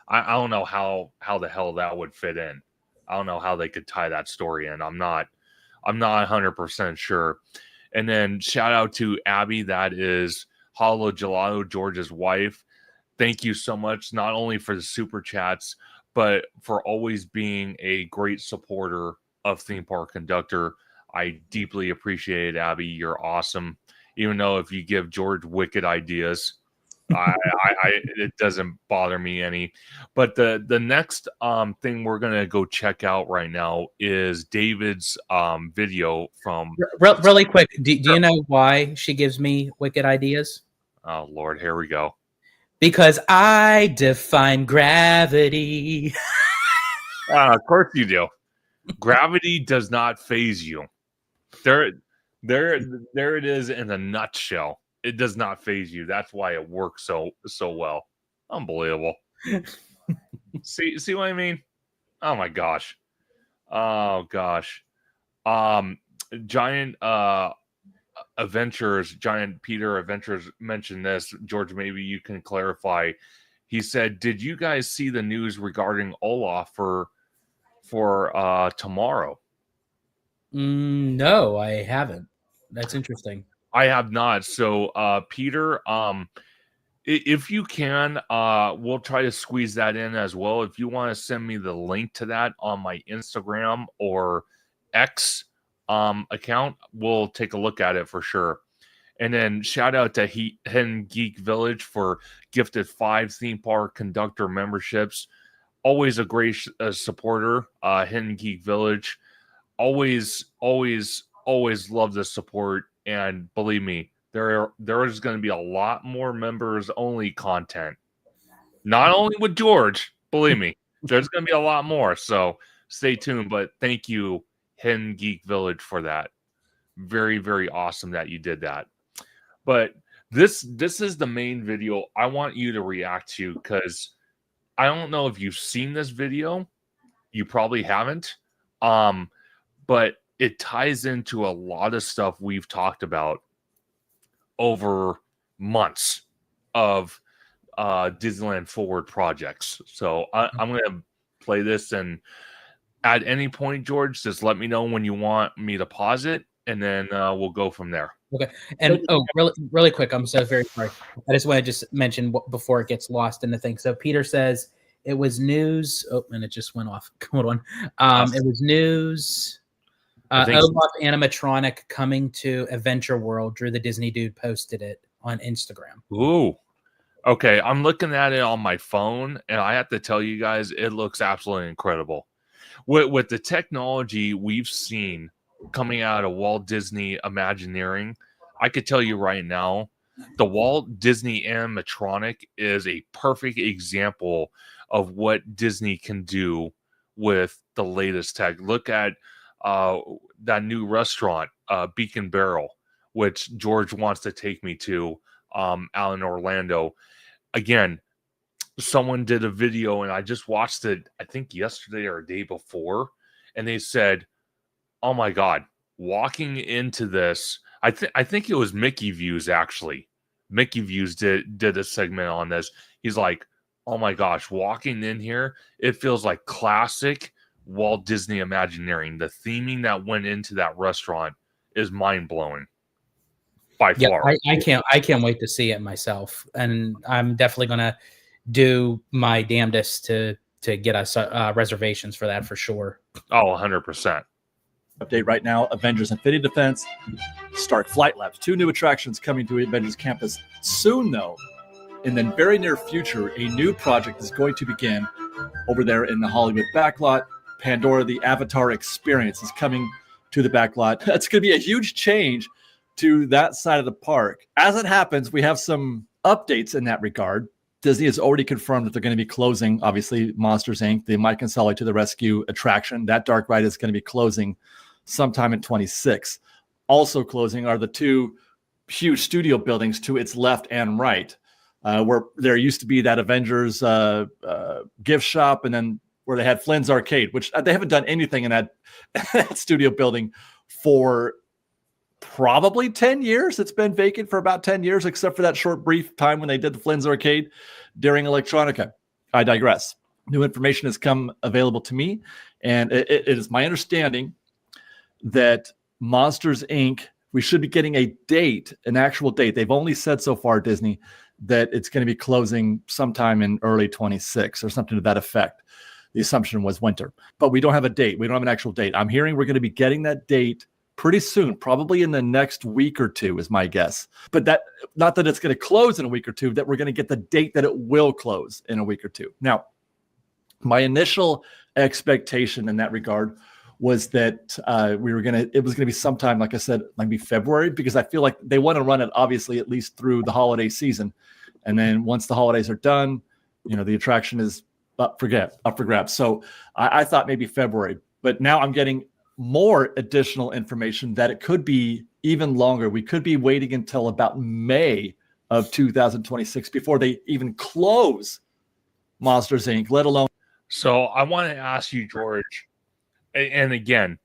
[SPEAKER 1] I don't know how the hell that would fit in. I don't know how they could tie that story in. I'm not 100% sure. And then shout out to Abby, that is Hollow Gelato, George's wife. Thank you so much, not only for the super chats, but for always being a great supporter of Theme Park Conductor. I deeply appreciate it, Abby. You're awesome. Even though if you give George wicked ideas, it doesn't bother me any. But the next thing we're gonna go check out right now is David's video from
[SPEAKER 2] really quick. Do you know why she gives me wicked ideas?
[SPEAKER 1] Oh Lord, here we go.
[SPEAKER 2] Because I define gravity.
[SPEAKER 1] Of course you do. Gravity does not phase you. There it is in a nutshell. It does not phase you. That's why it works so well. Unbelievable. see what I mean? Oh my gosh. Oh gosh. Giant Adventures, Giant Peter Adventures mentioned this. George, maybe you can clarify. He said, "Did you guys see the news regarding Olaf for tomorrow?"
[SPEAKER 2] No, I haven't. That's interesting.
[SPEAKER 1] I have not. So, Peter, if you can, we'll try to squeeze that in as well. If you want to send me the link to that on my Instagram or X account, we'll take a look at it for sure. And then shout out to Hidden Geek Village for gifted 5 theme park conductor memberships. Always a great supporter. Hidden Geek Village. Always love the support. And believe me, there is going to be a lot more members only content. Not only with George, believe me, there's going to be a lot more. So stay tuned. But thank you, Hidden Geek Village, for that. Very, very awesome that you did that. But this is the main video I want you to react to, because I don't know if you've seen this video. You probably haven't. But it ties into a lot of stuff we've talked about over months of Disneyland Forward projects. So I'm going to play this, and at any point, George, just let me know when you want me to pause it, and then we'll go from there.
[SPEAKER 2] Okay. And really quick, I'm so very sorry. I just want to just mention before it gets lost in the thing. So Peter says it was news. Oh, and it just went off. Hold on. It was news. Olaf animatronic coming to Adventure World. Drew the Disney Dude posted it on Instagram.
[SPEAKER 1] Ooh. Okay, I'm looking at it on my phone, and I have to tell you guys, it looks absolutely incredible. With the technology we've seen coming out of Walt Disney Imagineering, I could tell you right now, the Walt Disney animatronic is a perfect example of what Disney can do with the latest tech. Look at that new restaurant, Beacon Barrel, which George wants to take me to out in Orlando. Again, someone did a video, and I just watched it, I think yesterday or a day before, and they said, oh my God, walking into this, I think it was Mickey Views, actually. Mickey Views did a segment on this. He's like, oh my gosh, walking in here, it feels like classic Walt Disney Imagineering. The theming that went into that restaurant is mind-blowing by far.
[SPEAKER 2] I can't wait to see it myself, and I'm definitely gonna do my damnedest to get us reservations for that for sure.
[SPEAKER 1] Oh, 100%.
[SPEAKER 7] Update right now: Avengers Infinity Defense, Stark Flight Labs, 2 new attractions coming to Avengers Campus soon. Though, in the very near future, a new project is going to begin over there in the Hollywood backlot. Pandora, the Avatar experience, is coming to the backlot. That's going to be a huge change to that side of the park. As it happens, we have some updates in that regard. Disney has already confirmed that they're going to be closing, obviously, Monsters, Inc., the Mike and Sully to the Rescue attraction. That dark ride is going to be closing sometime in 26. Also closing are the 2 huge studio buildings to its left and right, where there used to be that Avengers gift shop, and then where they had Flynn's Arcade, which they haven't done anything in that studio building for probably 10 years. It's been vacant for about 10 years, except for that short, brief time when they did the Flynn's Arcade during Electronica. I digress. New information has come available to me, and it is my understanding that Monsters, Inc., we should be getting a date, an actual date. They've only said so far, Disney, that it's going to be closing sometime in early 26 or something to that effect. The assumption was winter, but we don't have a date. We don't have an actual date. I'm hearing we're going to be getting that date pretty soon, probably in the next week or 2 is my guess. But that, not that it's going to close in a week or 2, that we're going to get the date that it will close in a week or 2. Now, my initial expectation in that regard was that it was going to be sometime, like I said, maybe February, because I feel like they want to run it obviously at least through the holiday season. And then once the holidays are done, the attraction is up for grabs. So I thought maybe February, but now I'm getting more additional information that it could be even longer. We could be waiting until about May of 2026 before they even close Monsters, Inc., let alone.
[SPEAKER 1] So I want to ask you, George, And again,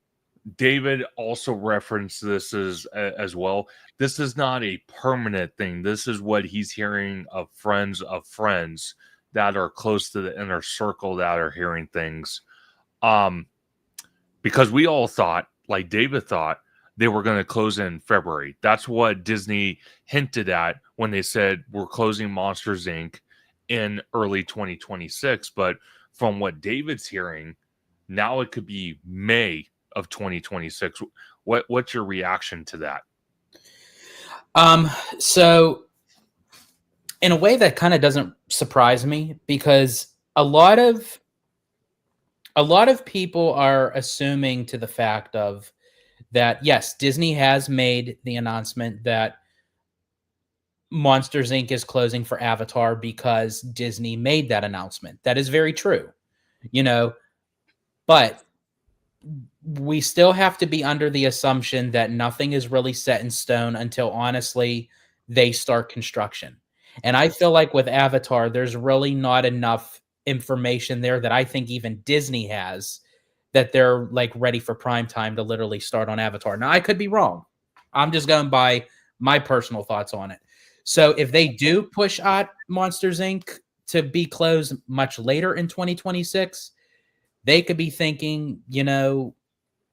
[SPEAKER 1] David also referenced this as well. This is not a permanent thing. This is what he's hearing of friends that are close to the inner circle that are hearing things. Because we all thought, like David thought, they were going to close in February. That's what Disney hinted at when they said we're closing Monsters Inc. in early 2026. But from what David's hearing, now it could be May of 2026. What's your reaction to that?
[SPEAKER 2] So in a way that kind of doesn't surprise me, because a lot of people are assuming to the fact of that, yes, Disney has made the announcement that Monsters Inc. is closing for Avatar because Disney made that announcement. That is very true, but we still have to be under the assumption that nothing is really set in stone until, honestly, they start construction. And I feel like with Avatar, there's really not enough information there that I think even Disney has, that they're like ready for prime time to literally start on Avatar. Now, I could be wrong. I'm just going by my personal thoughts on it. So if they do push out Monsters Inc. to be closed much later in 2026, they could be thinking,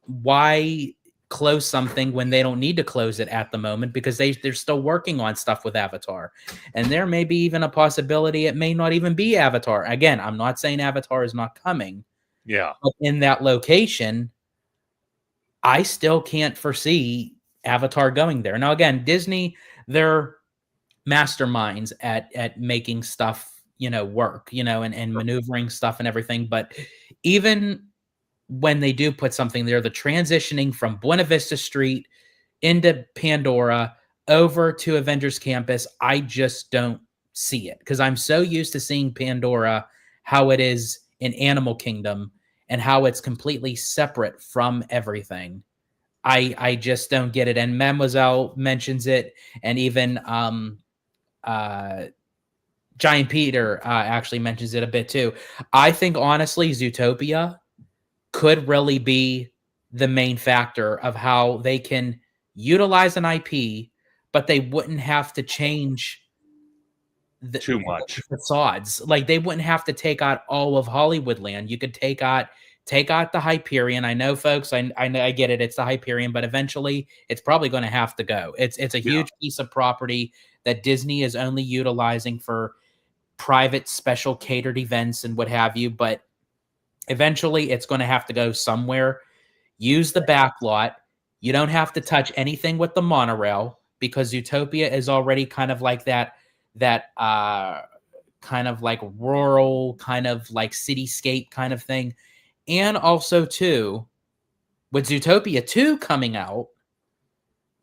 [SPEAKER 2] why close something when they don't need to close it at the moment, because they're still working on stuff with Avatar. And there may be even a possibility it may not even be Avatar. Again, I'm not saying Avatar is not coming.
[SPEAKER 1] Yeah.
[SPEAKER 2] But in that location, I still can't foresee Avatar going there. Now, again, Disney, they're masterminds at making stuff, work, and maneuvering stuff and everything. But even when they do put something there, the transitioning from Buena Vista Street into Pandora over to Avengers Campus, I just don't see it, because I'm so used to seeing Pandora, how it is in Animal Kingdom, and how it's completely separate from everything. I just don't get it. And Mademoiselle mentions it, and even Giant Peter actually mentions it a bit too. I think, honestly, Zootopia could really be the main factor of how they can utilize an IP, but they wouldn't have to change
[SPEAKER 1] Too much
[SPEAKER 2] the facades. Like, they wouldn't have to take out all of Hollywoodland. You could take out the Hyperion. I know, folks, I get it. It's the Hyperion, but eventually it's probably going to have to go. It's a huge piece of property that Disney is only utilizing for private, special catered events and what have you. But eventually it's going to have to go somewhere. Use the back lot. You don't have to touch anything with the monorail, because Zootopia is already kind of like that kind of like rural, kind of like cityscape kind of thing. And also, too, with Zootopia 2 coming out,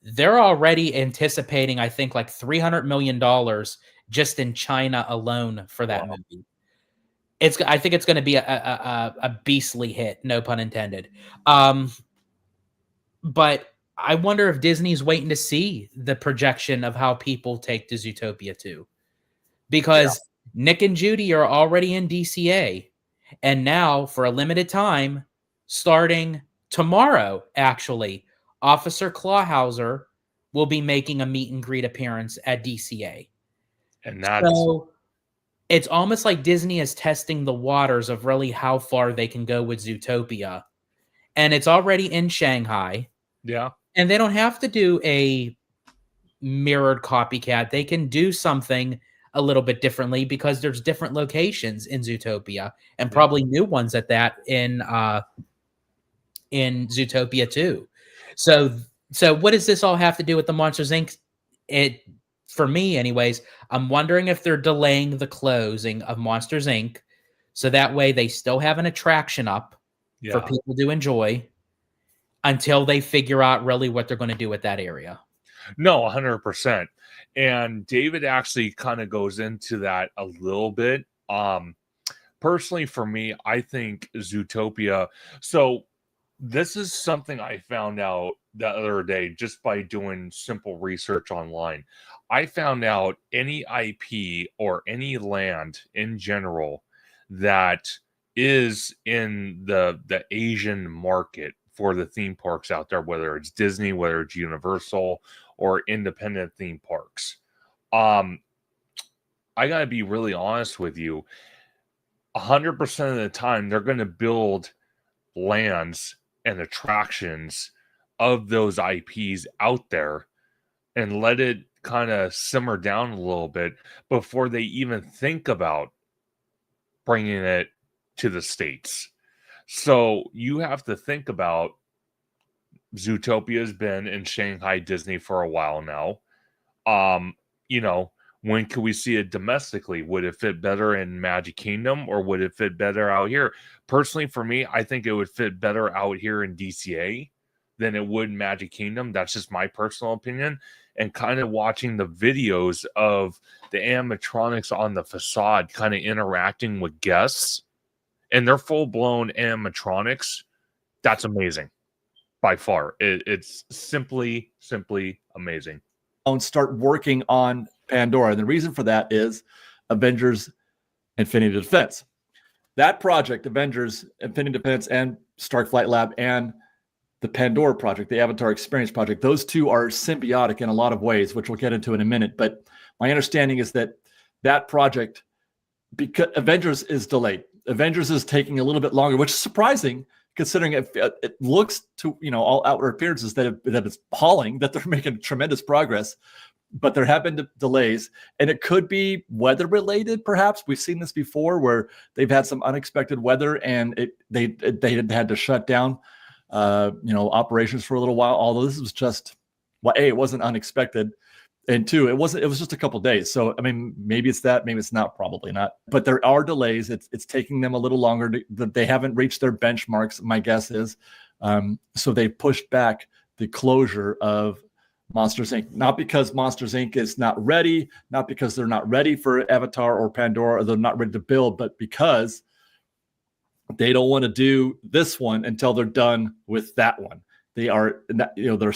[SPEAKER 2] they're already anticipating, I think, like $300 million just in China alone for that movie. I think it's going to be a beastly hit, no pun intended. But I wonder if Disney's waiting to see the projection of how people take to Zootopia 2. Because Nick and Judy are already in DCA. And now, for a limited time, starting tomorrow, actually, Officer Clawhauser will be making a meet and greet appearance at DCA.
[SPEAKER 1] And that's...
[SPEAKER 2] So it's almost like Disney is testing the waters of really how far they can go with Zootopia. And it's already in Shanghai.
[SPEAKER 1] Yeah.
[SPEAKER 2] And they don't have to do a mirrored copycat. They can do something a little bit differently, because there's different locations in Zootopia, and probably new ones at that in Zootopia 2. So what does this all have to do with the Monsters Inc? For me anyways, I'm wondering if they're delaying the closing of Monsters Inc. so that way they still have an attraction up for people to enjoy until they figure out really what they're going to do with that area.
[SPEAKER 1] No, 100%. And David actually kind of goes into that a little bit. Personally, for me, I think Zootopia. So this is something I found out the other day just by doing simple research online. I found out any IP or any land in general that is in the Asian market for the theme parks out there, whether it's Disney, whether it's Universal, or independent theme parks. I gotta be really honest with you. 100% of the time, they're going to build lands and attractions of those IPs out there and let it kind of simmer down a little bit before they even think about bringing it to the States. So you have to think about Zootopia has been in Shanghai Disney for a while now. You know, when could we see it domestically? Would it fit better in Magic Kingdom or would it fit better out here? Personally, for me, I think it would fit better out here in DCA than it would in Magic Kingdom. That's just my personal opinion. And kind of watching the videos of the animatronics on the facade kind of interacting with guests and they're full-blown animatronics, that's amazing. By far. It's simply amazing.
[SPEAKER 7] Start working on Pandora. And the reason for that is Avengers Infinity Defense. That project, Avengers Infinity Defense and Stark Flight Lab and the Pandora project, the Avatar Experience project, those two are symbiotic in a lot of ways, which we'll get into in a minute. But my understanding is that that project, because Avengers is delayed. Avengers is taking a little bit longer, which is surprising considering it looks to, all outward appearances that it's hauling, that they're making tremendous progress. But there have been delays, and it could be weather related. Perhaps we've seen this before, where they've had some unexpected weather, and they had to shut down, operations for a little while. Although this was just, it wasn't unexpected, and two, it was just a couple of days. So I mean, maybe it's that, maybe it's not, probably not. But there are delays. It's taking them a little longer. They haven't reached their benchmarks, my guess is. So they pushed back the closure of Monsters Inc. Not because Monsters Inc. is not ready, not because they're not ready for Avatar or Pandora, or they're not ready to build, but because they don't want to do this one until they're done with that one. They are, they're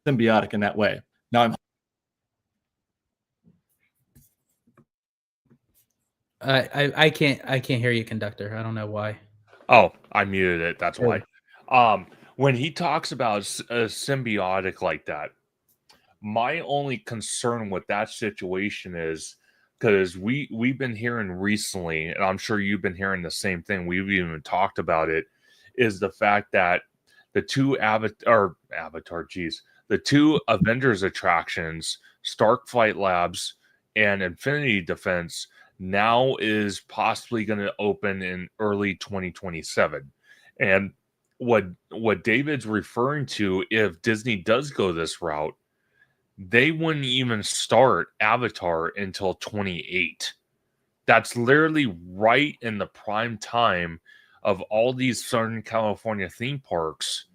[SPEAKER 7] symbiotic in that way. Now
[SPEAKER 2] I can't hear you, Conductor. I don't know why.
[SPEAKER 1] Oh, I muted it. That's why. When he talks about a symbiotic like that, my only concern with that situation is because we've been hearing recently, and I'm sure you've been hearing the same thing. We've even talked about it. Is the fact that the two the two Avengers attractions, Stark Flight Labs and Infinity Defense, now is possibly going to open in early 2027. And what David's referring to, if Disney does go this route, they wouldn't even start Avatar until 28. That's literally right in the prime time of all these Southern California theme parks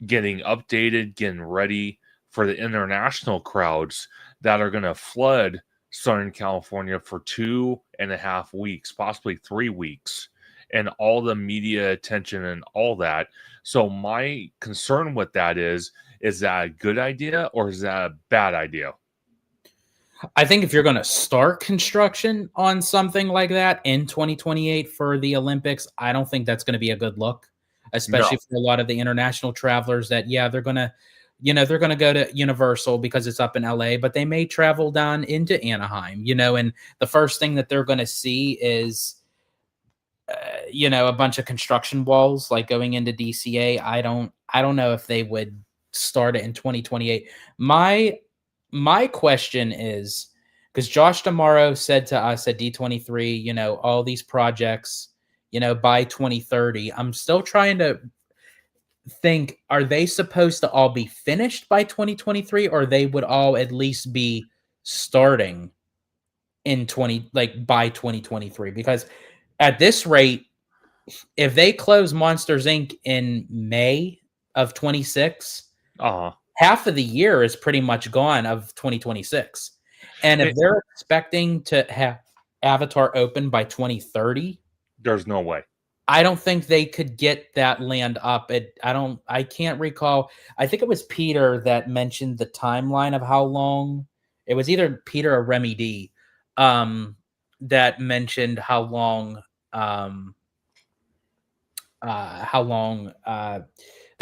[SPEAKER 1] getting updated, getting ready for the international crowds that are going to flood Southern California for 2.5 weeks, possibly 3 weeks, and all the media attention and all that. So my concern with that is that a good idea or is that a bad idea?
[SPEAKER 2] I think if you're going to start construction on something like that in 2028 for the Olympics, I don't think that's going to be a good look, especially for a lot of the international travelers that, they're going to, they're going to go to Universal because it's up in LA, but they may travel down into Anaheim, and the first thing that they're going to see is, a bunch of construction walls like going into DCA. I don't know if they would start it in 2028. My question is, because Josh D'Amaro said to us at D23, all these projects, by 2030, I'm still trying to think, are they supposed to all be finished by 2023, or they would all at least be starting in by 2023? Because at this rate, if they close Monsters Inc. in May of 26, half of the year is pretty much gone of 2026. And if they're expecting to have Avatar open by 2030,
[SPEAKER 1] there's no way.
[SPEAKER 2] I don't think they could get that land up. I can't recall. I think it was Peter that mentioned the timeline of how long. It was either Peter or Remy D that mentioned how long the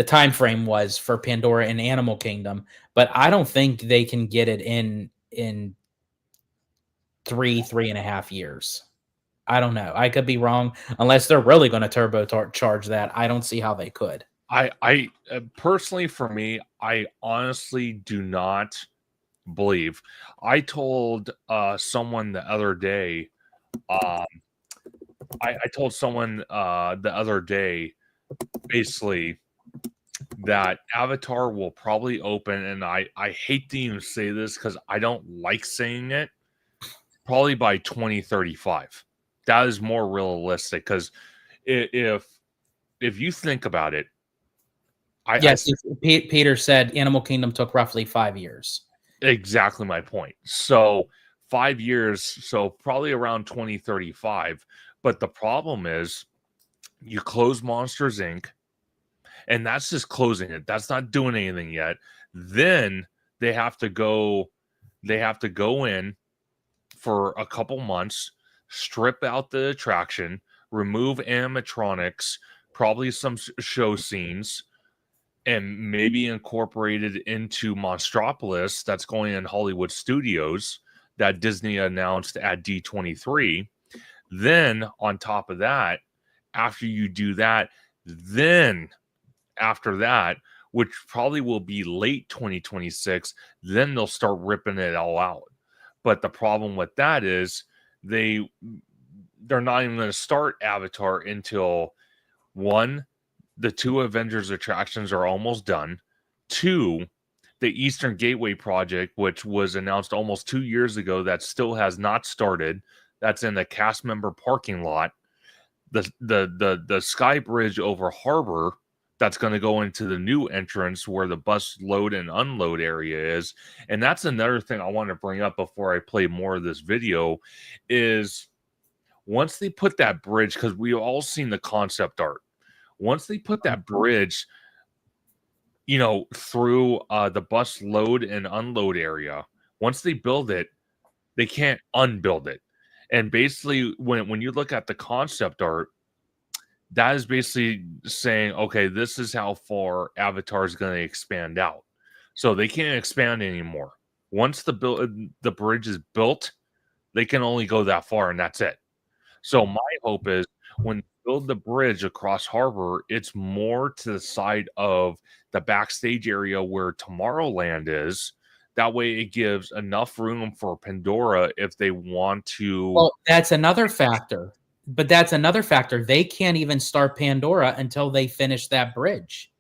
[SPEAKER 2] time frame was for Pandora and Animal Kingdom, but I don't think they can get it in 3.5 years. I don't know. I could be wrong. Unless they're really going to turbocharge that, I don't see how they could.
[SPEAKER 1] I personally, for me, I honestly do not believe. I told someone the other day. I told someone the other day, basically, that Avatar will probably open, and I hate to even say this because I don't like saying it, probably by 2035. That is more realistic, because if you think about it,
[SPEAKER 2] yes, Peter said Animal Kingdom took roughly 5 years.
[SPEAKER 1] Exactly my point. So 5 years, so probably around 2035. But the problem is, you close Monsters Inc., and that's just closing it. That's not doing anything yet. Then they have to go in for a couple months, strip out the attraction, remove animatronics, probably some show scenes, and maybe incorporated into Monstropolis that's going in Hollywood Studios that Disney announced at D23. Then on top of that, after you do that, then after that, which probably will be late 2026, then they'll start ripping it all out. But the problem with that is they're not even going to start Avatar until, one, the 2 Avengers attractions are almost done. 2, the Eastern Gateway project, which was announced almost 2 years ago, that still has not started. That's in the cast member parking lot. The Sky Bridge over Harbor, that's going to go into the new entrance where the bus load and unload area is. And that's another thing I want to bring up before I play more of this video, is once they put that bridge, because we've all seen the concept art, once they put that bridge, through the bus load and unload area, once they build it, they can't unbuild it. And basically, when you look at the concept art, that is basically saying, okay, this is how far Avatar is going to expand out. So they can't expand anymore. Once the bridge is built, they can only go that far, and that's it. So my hope is, when they build the bridge across Harbor, it's more to the side of the backstage area where Tomorrowland is. That way it gives enough room for Pandora if they want to.
[SPEAKER 2] Well, that's another factor. But that's another factor. They can't even start Pandora until they finish that bridge.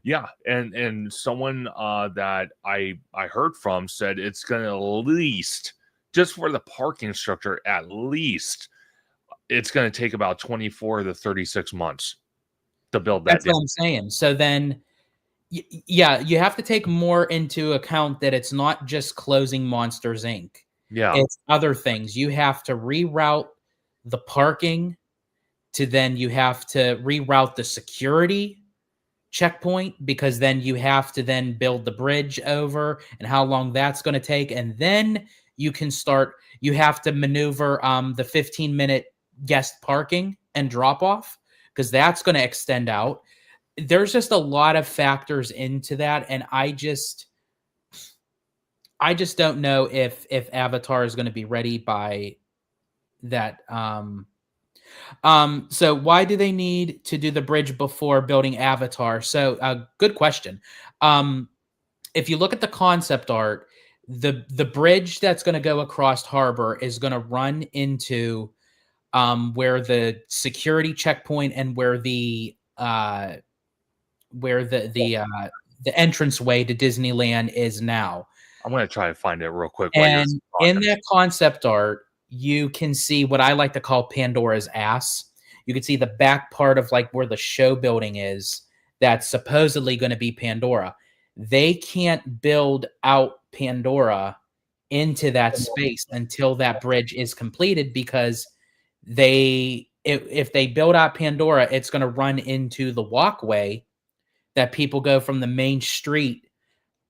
[SPEAKER 1] Yeah, and someone that I heard from said it's going to, at least, just for the parking structure, at least it's going to take about 24 to 36 months to build that.
[SPEAKER 2] That's what I'm saying. So then, yeah, you have to take more into account that it's not just closing Monsters Inc.
[SPEAKER 1] Yeah,
[SPEAKER 2] it's other things. You have to reroute the parking, to then you have to reroute the security checkpoint, because then you have to then build the bridge over, and how long that's going to take. And then you have to maneuver the 15-minute guest parking and drop off, because that's going to extend out. There's just a lot of factors into that. And I just don't know if Avatar is going to be ready by that. So why do they need to do the bridge before building Avatar? So good question. If you look at the concept art, the bridge that's going to go across Harbor is going to run into where the security checkpoint and where the entranceway to Disneyland is now.
[SPEAKER 1] I'm going to try to find it real quick.
[SPEAKER 2] And in that concept art, you can see what I like to call Pandora's ass. You can see the back part of like where the show building is, that's supposedly going to be Pandora. They can't build out Pandora into that space until that bridge is completed, because if they build out Pandora, it's going to run into the walkway that people go from the main street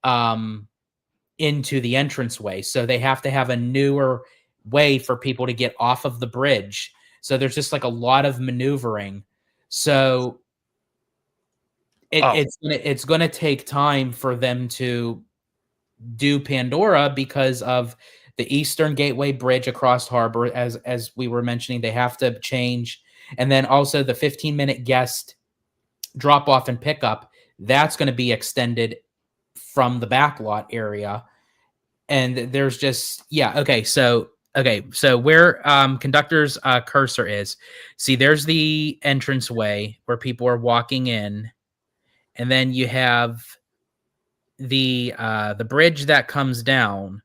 [SPEAKER 2] into the entranceway. So they have to have a newer way for people to get off of the bridge So there's just like a lot of maneuvering. So it's gonna take time for them to do Pandora because of the Eastern Gateway Bridge across harbor, as we were mentioning. They have to change, and then also the 15-minute guest drop off and pickup. That's going to be extended from the backlot area, and there's just okay. So where Conductor's cursor is, see, there's the entranceway where people are walking in, and then you have the bridge that comes down.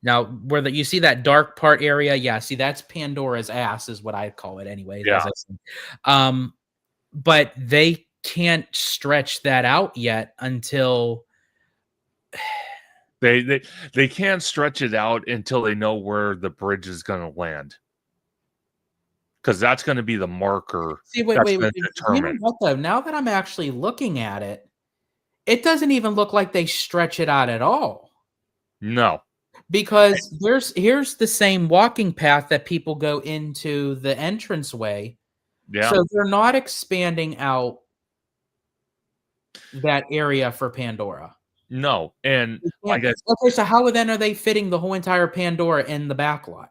[SPEAKER 2] Now, where you see that dark part area, see, that's Pandora's ass, is what I call it anyway.
[SPEAKER 1] Yeah.
[SPEAKER 2] As I said. But they can't stretch that out yet until
[SPEAKER 1] they can't stretch it out until they know where the bridge is going to land, because that's going to be the marker.
[SPEAKER 2] See, wait. You know what, though? Now that I'm actually looking at it, it doesn't even look like they stretch it out at all.
[SPEAKER 1] No,
[SPEAKER 2] because here's the same walking path that people go into the entranceway.
[SPEAKER 1] Yeah.
[SPEAKER 2] So they're not expanding out that area for Pandora.
[SPEAKER 1] No, and I guess
[SPEAKER 2] okay. So how then are they fitting the whole entire Pandora in the backlot?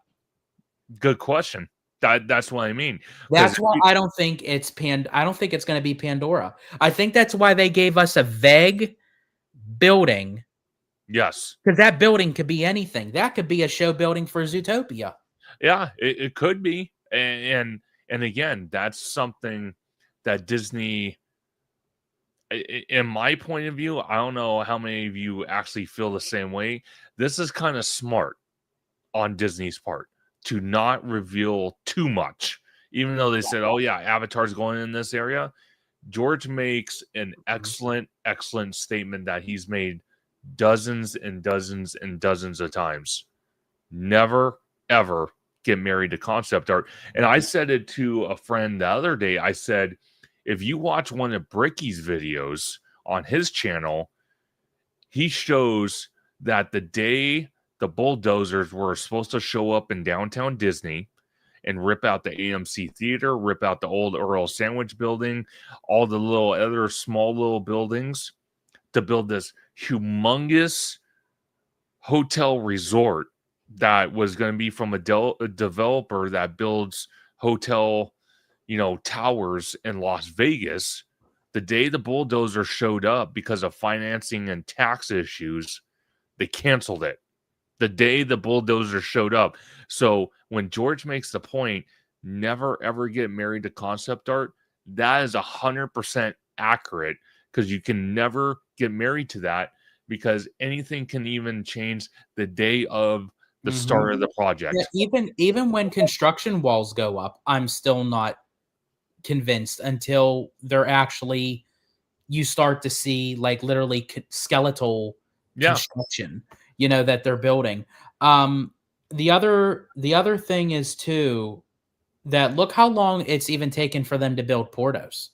[SPEAKER 1] Good question. That's what I mean.
[SPEAKER 2] That's why I don't think it's I don't think it's going to be Pandora. I think that's why they gave us a vague building.
[SPEAKER 1] Yes,
[SPEAKER 2] because that building could be anything. That could be a show building for Zootopia.
[SPEAKER 1] Yeah, it could be, and again, that's something that Disney, in my point of view, I don't know how many of you actually feel the same way. This is kind of smart on Disney's part to not reveal too much, even though they said, "Oh yeah, Avatar's going in this area." George makes an excellent statement that he's made dozens and dozens and dozens of times. Never, ever get married to concept art. And I said it to a friend the other day. I said, if you watch one of Bricky's videos on his channel, he shows that the day the bulldozers were supposed to show up in downtown Disney and rip out the AMC theater, rip out the old Earl Sandwich building, all the little other small little buildings, to build this humongous hotel resort that was going to be from a developer that builds hotel, towers in Las Vegas. The day the bulldozer showed up, because of financing and tax issues, they canceled it. The day the bulldozer showed up. So when George makes the point, never ever get married to concept art, that is 100% accurate, because you can never get married to that, because anything can even change the day of the start of the project.
[SPEAKER 2] Yeah, even when construction walls go up, I'm still not convinced until they're actually, you start to see like literally skeletal construction, that they're building. The other thing is too, that look how long it's even taken for them to build Portos.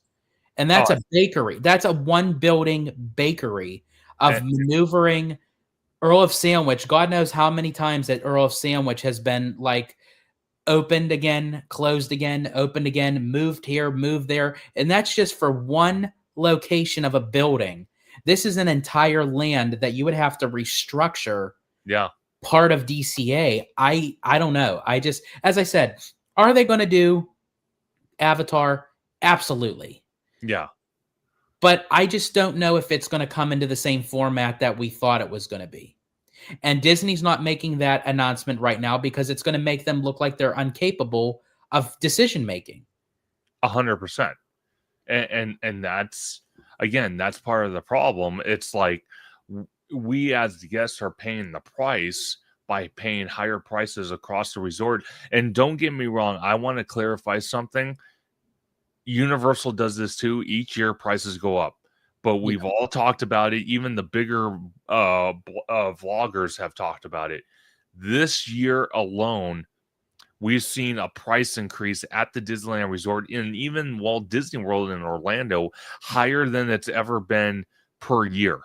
[SPEAKER 2] And that's a bakery. That's a one building bakery of maneuvering. Earl of Sandwich, God knows how many times that Earl of Sandwich has been like opened again, closed again, opened again, moved here, moved there. And that's just for one location of a building. This is an entire land that you would have to restructure.
[SPEAKER 1] Yeah.
[SPEAKER 2] Part of DCA. I don't know. As I said, are they going to do Avatar? Absolutely.
[SPEAKER 1] Yeah.
[SPEAKER 2] But I just don't know if it's going to come into the same format that we thought it was going to be. And Disney's not making that announcement right now because it's going to make them look like they're incapable of decision making.
[SPEAKER 1] 100%. And that's, again, that's part of the problem. It's like we as the guests are paying the price by paying higher prices across the resort. And don't get me wrong, I want to clarify something. Universal does this too. Each year prices go up, but we've all talked about it. Even the bigger vloggers have talked about it. This year alone, we've seen a price increase at the Disneyland Resort and even Walt Disney World in Orlando higher than it's ever been per year.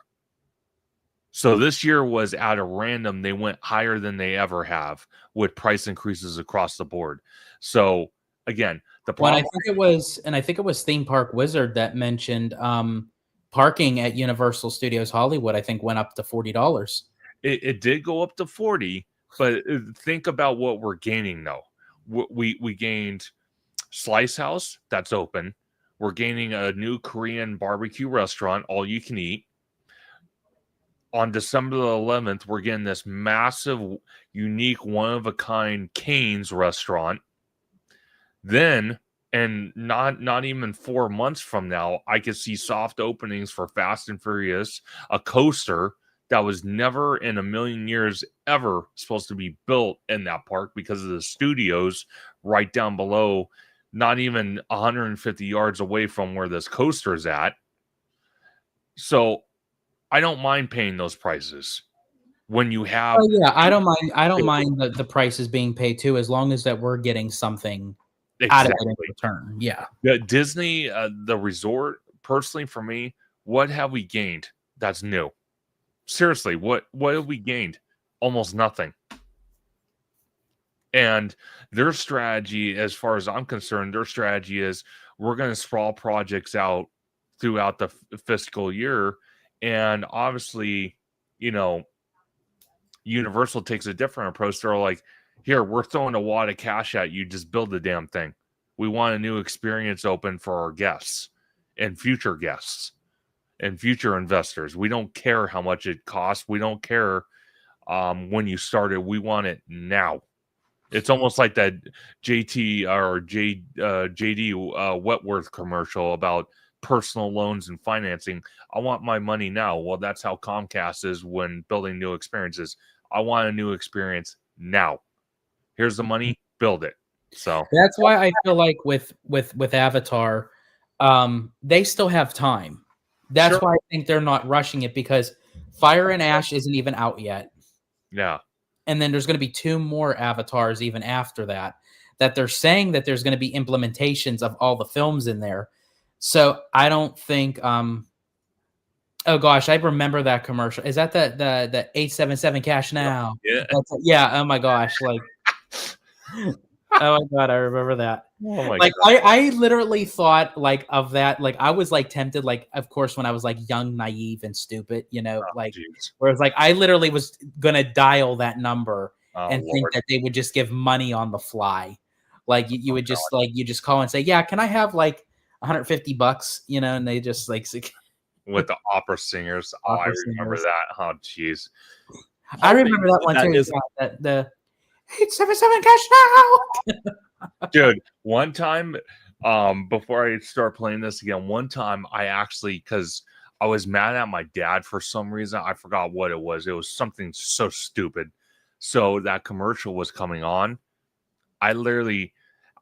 [SPEAKER 1] So this year was at a random. They went higher than they ever have with price increases across the board. So again, the
[SPEAKER 2] Well,
[SPEAKER 1] problem.
[SPEAKER 2] I think it was Theme Park Wizard that mentioned parking at Universal Studios Hollywood. I think went up to $40.
[SPEAKER 1] It did go up to 40, but think about what we're gaining though. We gained Slice House that's open. We're gaining a new Korean barbecue restaurant, all you can eat. On December the 11th, we're getting this massive, unique, one-of-a-kind Cane's restaurant. Then, and not even 4 months from now, I could see soft openings for Fast and Furious, a coaster that was never in a million years ever supposed to be built in that park because of the studios right down below, not even 150 yards away from where this coaster is at. So I don't mind paying those prices when you have.
[SPEAKER 2] Oh yeah, I don't mind. I don't mind the prices being paid too, as long as that we're getting something out of it in return. Yeah.
[SPEAKER 1] Disney, the resort, personally for me, what have we gained that's new? Seriously, what have we gained? Almost nothing. And their strategy, as far as I'm concerned, their strategy is we're going to sprawl projects out throughout the fiscal year. And obviously, you know, Universal takes a different approach. They're like, here, we're throwing a wad of cash at you. Just build the damn thing. We want a new experience open for our guests and future guests and future investors. We don't care how much it costs. We don't care when you started. We want it now. It's almost like that JD Wentworth commercial about personal loans and financing. I want my money now. Well, that's how Comcast is when building new experiences. I want a new experience now. Here's the money, build it. So
[SPEAKER 2] that's why I feel like with Avatar, they still have time. That's why I think they're not rushing it, because Fire and Ash isn't even out yet.
[SPEAKER 1] Yeah.
[SPEAKER 2] And then there's going to be 2 more Avatars even after that they're saying that there's going to be implementations of all the films in there. So I don't think oh gosh, I remember that commercial. Is that the 877 cash now?
[SPEAKER 1] Yeah.
[SPEAKER 2] Yeah. Oh my gosh. Like, oh my God, I remember that.
[SPEAKER 1] Oh my
[SPEAKER 2] like
[SPEAKER 1] God.
[SPEAKER 2] I literally thought like of that. Like I was like tempted, like, of course, when I was like young, naive, and stupid, you know, where it's like I literally was gonna dial that number and think that they would just give money on the fly. Like you would just like you just call and say, yeah, can I have like $150, you know, and they just like
[SPEAKER 1] with the opera singers. I remember that. Oh jeez.
[SPEAKER 2] I remember that one too. That the 877 cash now.
[SPEAKER 1] Dude, one time, before I start playing this again, one time I actually, because I was mad at my dad for some reason. I forgot what it was. It was something so stupid. So that commercial was coming on. I literally,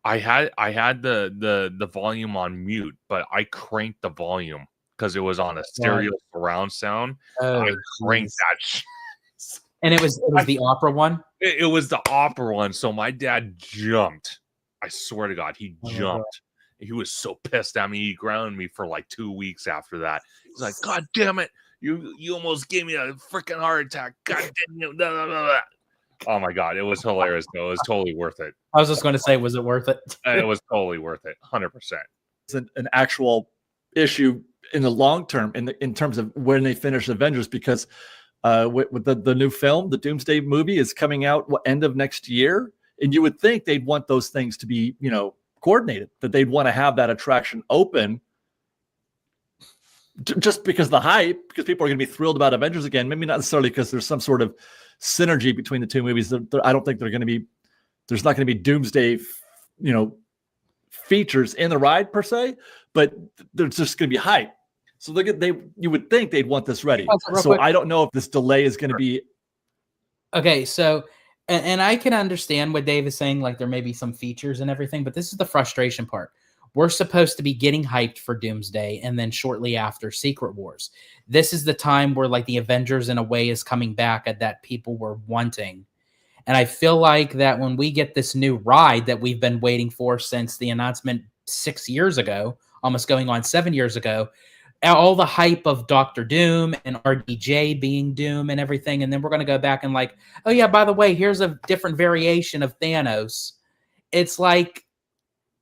[SPEAKER 1] I had the volume on mute, but I cranked the volume because it was on a stereo surround sound. I cranked that shit.
[SPEAKER 2] And it was the opera one?
[SPEAKER 1] It was the opera one. So my dad jumped. I swear to God, he jumped. He was so pissed at me. He grounded me for like 2 weeks after that. He's like, God damn it. You almost gave me a freaking heart attack. God damn you. Blah, blah, blah. Oh my God. It was hilarious, though. It was totally worth it.
[SPEAKER 2] I was just going to say, was it worth it?
[SPEAKER 1] It was totally worth it. 100%.
[SPEAKER 7] It's an actual issue in the long term in terms of when they finish Avengers, because with the new film, the Doomsday movie is coming out end of next year. And you would think they'd want those things to be, you know, coordinated, that they'd want to have that attraction open just because the hype, because people are going to be thrilled about Avengers again. Maybe not necessarily because there's some sort of synergy between the two movies. I don't think there's not going to be Doomsday, you know, features in the ride per se, but there's just going to be hype. So you would think they'd want this ready. So quick. I don't know if this delay is going to be.
[SPEAKER 2] Okay, so and I can understand what Dave is saying, like there may be some features and everything, but this is the frustration part. We're supposed to be getting hyped for Doomsday, and then shortly after Secret Wars. This is the time where like the Avengers in a way is coming back at that people were wanting. And I feel like that when we get this new ride that we've been waiting for since the announcement 6 years ago, almost going on 7 years ago, all the hype of Doctor Doom and RDJ being Doom and everything, and then we're going to go back and like, oh yeah, by the way, here's a different variation of Thanos. It's like,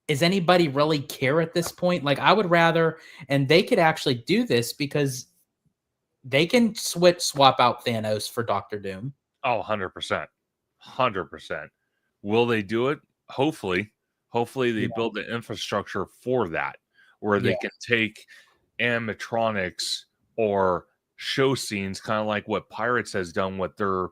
[SPEAKER 2] is anybody really care at this point? Like, I would rather, and they could actually do this because they can swap out Thanos for Doctor Doom.
[SPEAKER 1] Oh, 100%. 100%. Will they do it? Hopefully. Hopefully they build the infrastructure for that, where they can take animatronics or show scenes, kind of like what Pirates has done with their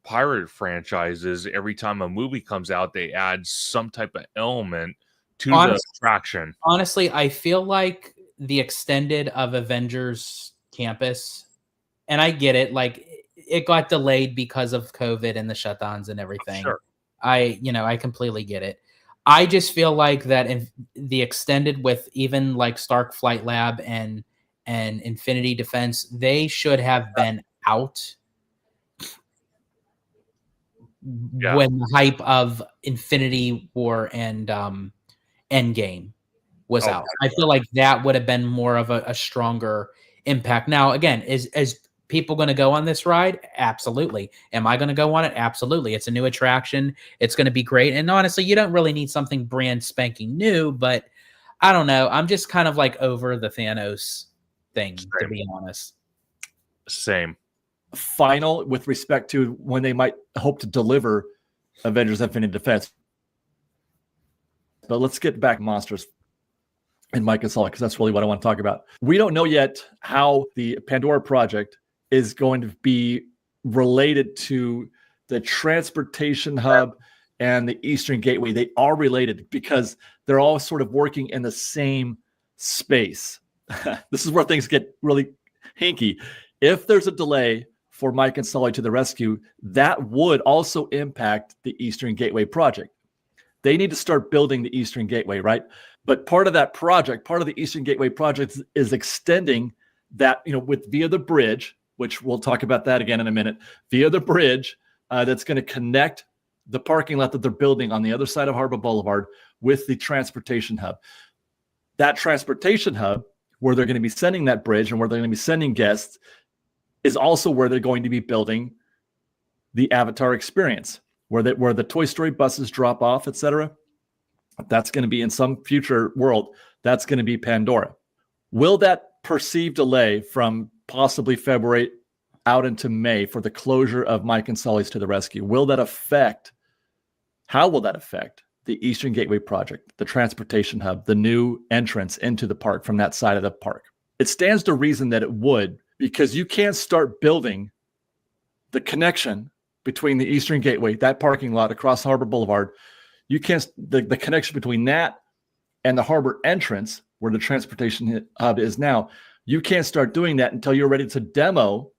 [SPEAKER 1] pirate franchises. Every time a movie comes out, they add some type of element to the attraction.
[SPEAKER 2] Honestly, I feel like the extended of Avengers Campus, and I get it, like it got delayed because of COVID and the shutdowns and everything.
[SPEAKER 1] Sure.
[SPEAKER 2] I completely get it. I just feel like that in the extended with even like Stark Flight Lab and Infinity Defense, they should have been out when the hype of Infinity War and Endgame was out. I feel like that would have been more of a stronger impact. Now, again, is people going to go on this ride? Absolutely. Am I going to go on it? Absolutely. It's a new attraction. It's going to be great. And honestly, you don't really need something brand spanking new, but I don't know. I'm just kind of like over the Thanos thing, to be honest.
[SPEAKER 1] Same.
[SPEAKER 7] Final with respect to when they might hope to deliver Avengers Infinite Defense. But let's get back to Monsters and Mike and Sully, because that's really what I want to talk about. We don't know yet how the Pandora project is going to be related to the transportation hub and the Eastern Gateway. They are related because they're all sort of working in the same space. This is where things get really hinky. If there's a delay for Mike and Sully to the rescue, that would also impact the Eastern Gateway project. They need to start building the Eastern Gateway, right? But part of that project, part of the Eastern Gateway project is extending that, with via the bridge, which we'll talk about that again in a minute, via the bridge that's going to connect the parking lot that they're building on the other side of Harbor Boulevard with the transportation hub. That transportation hub, where they're going to be sending that bridge and where they're going to be sending guests, is also where they're going to be building the Avatar experience, where the Toy Story buses drop off, etc. That's going to be in some future world. That's going to be Pandora. Will that perceived delay from possibly February out into May for the closure of Mike and Sully's to the Rescue, how will that affect the Eastern Gateway project, the transportation hub, the new entrance into the park from that side of the park? It stands to reason that it would, because you can't start building the connection between the Eastern Gateway, that parking lot across Harbor Boulevard. You can't, the connection between that and the harbor entrance, where the transportation hub is now, you can't start doing that until you're ready to demo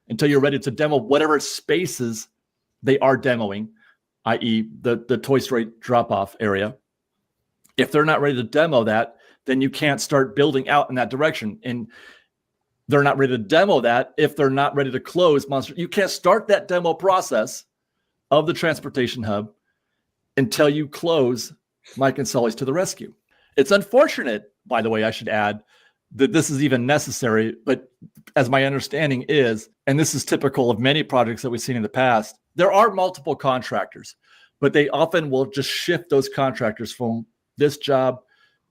[SPEAKER 7] whatever spaces they are demoing, i.e. the Toy Story drop-off area. If they're not ready to demo that, then you can't start building out in that direction. And they're not ready to demo that if they're not ready to close Monster. You can't start that demo process of the transportation hub until you close Mike and Sully's to the Rescue. It's unfortunate, by the way, I should add, that this is even necessary, but as my understanding is, and this is typical of many projects that we've seen in the past, there are multiple contractors, but they often will just shift those contractors from this job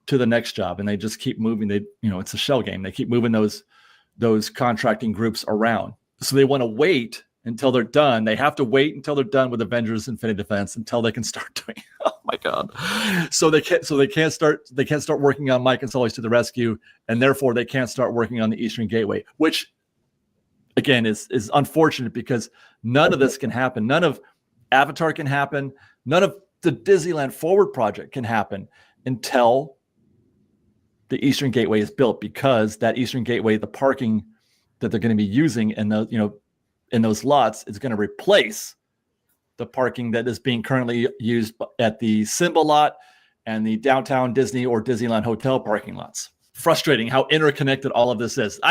[SPEAKER 7] to the next job, and they just keep moving. It's a shell game. They keep moving those contracting groups around. So they want to wait until they're done. They have to wait until they're done with Avengers Infinite Defense until they can start doing. Oh my God! So they can't start working on Mike and Sully's to the Rescue, and therefore they can't start working on the Eastern Gateway, which again is unfortunate, because none of this can happen. None of Avatar can happen. None of the Disneyland Forward project can happen until the Eastern Gateway is built, because that Eastern Gateway, the parking that they're going to be using in those lots, is going to replace the parking that is being currently used at the Simba lot and the downtown Disney or Disneyland Hotel parking lots. Frustrating how interconnected all of this is.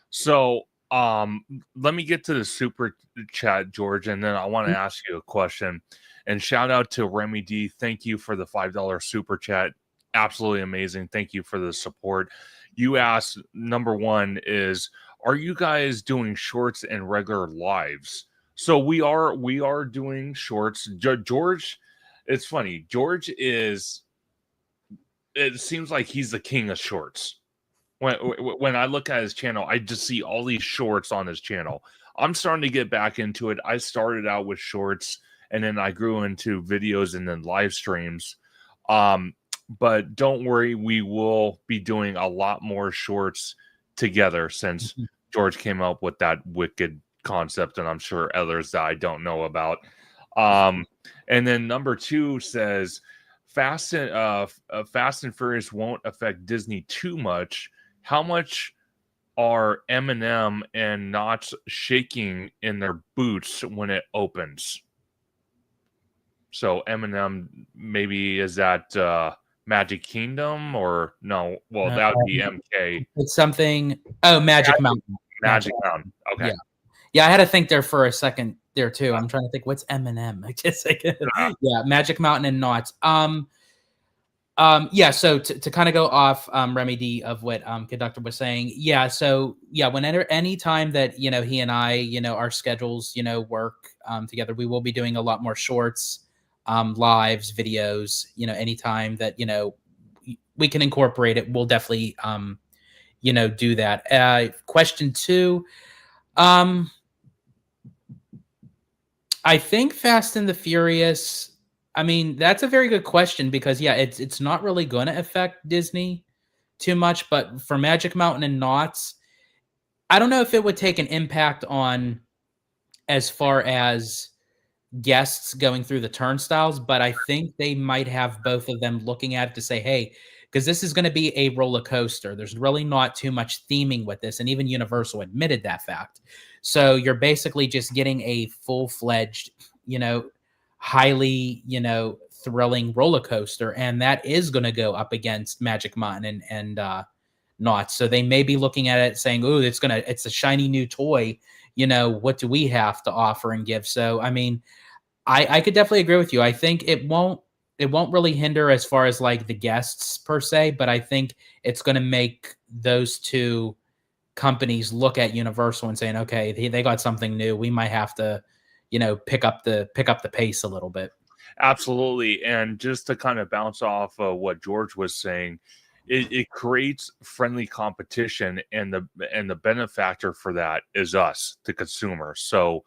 [SPEAKER 1] So let me get to the super chat, George, and then I want to ask you a question. And shout out to Remy D. Thank you for the $5 super chat. absolutely amazing. Thank you for the support. You asked, number one is, are you guys doing shorts and regular lives? So we are doing shorts. George, it's funny. George is, it seems like he's the king of shorts. When I look at his channel, I just see all these shorts on his channel. I'm starting to get back into it. I started out with shorts, and then I grew into videos and then live streams. But don't worry, we will be doing a lot more shorts together since George came up with that wicked concept, and I'm sure others that I don't know about. And then number two says, Fast and Furious won't affect Disney too much. How much are Eminem and Knots shaking in their boots when it opens? So Eminem, maybe is that Magic Kingdom or no? Well, that would be MK.
[SPEAKER 2] It's something. Oh, Magic Mountain.
[SPEAKER 1] Magic Mountain. Okay.
[SPEAKER 2] Yeah. Yeah, I had to think there for a second there too. I'm trying to think what's Eminem. I just like, yeah, Magic Mountain and Knots. Yeah, so to kind of go off Remedy of what Conductor was saying, yeah, so yeah, whenever any time that he and I, our schedules, work together, we will be doing a lot more shorts, lives, videos, anytime that we can incorporate it, we'll definitely do that. Question two, I think Fast and the Furious, I mean, that's a very good question because yeah, it's not really going to affect Disney too much, but for Magic Mountain and Knots, I don't know if it would take an impact on as far as guests going through the turnstiles, but I think they might have both of them looking at it to say, hey, because this is going to be a roller coaster. There's really not too much theming with this, and even Universal admitted that fact. So you're basically just getting a full-fledged, highly, thrilling roller coaster, and that is going to go up against Magic Mountain and Knots. So they may be looking at it saying, "Oh, it's a shiny new toy. What do we have to offer and give?" So, I mean, I could definitely agree with you. I think it won't really hinder as far as like the guests per se, but I think it's going to make those two companies look at Universal and saying, "Okay, they got something new. We might have to." Pick up the pace a little bit.
[SPEAKER 1] Absolutely. And just to kind of bounce off of what George was saying, it creates friendly competition, and the benefactor for that is us, the consumer. So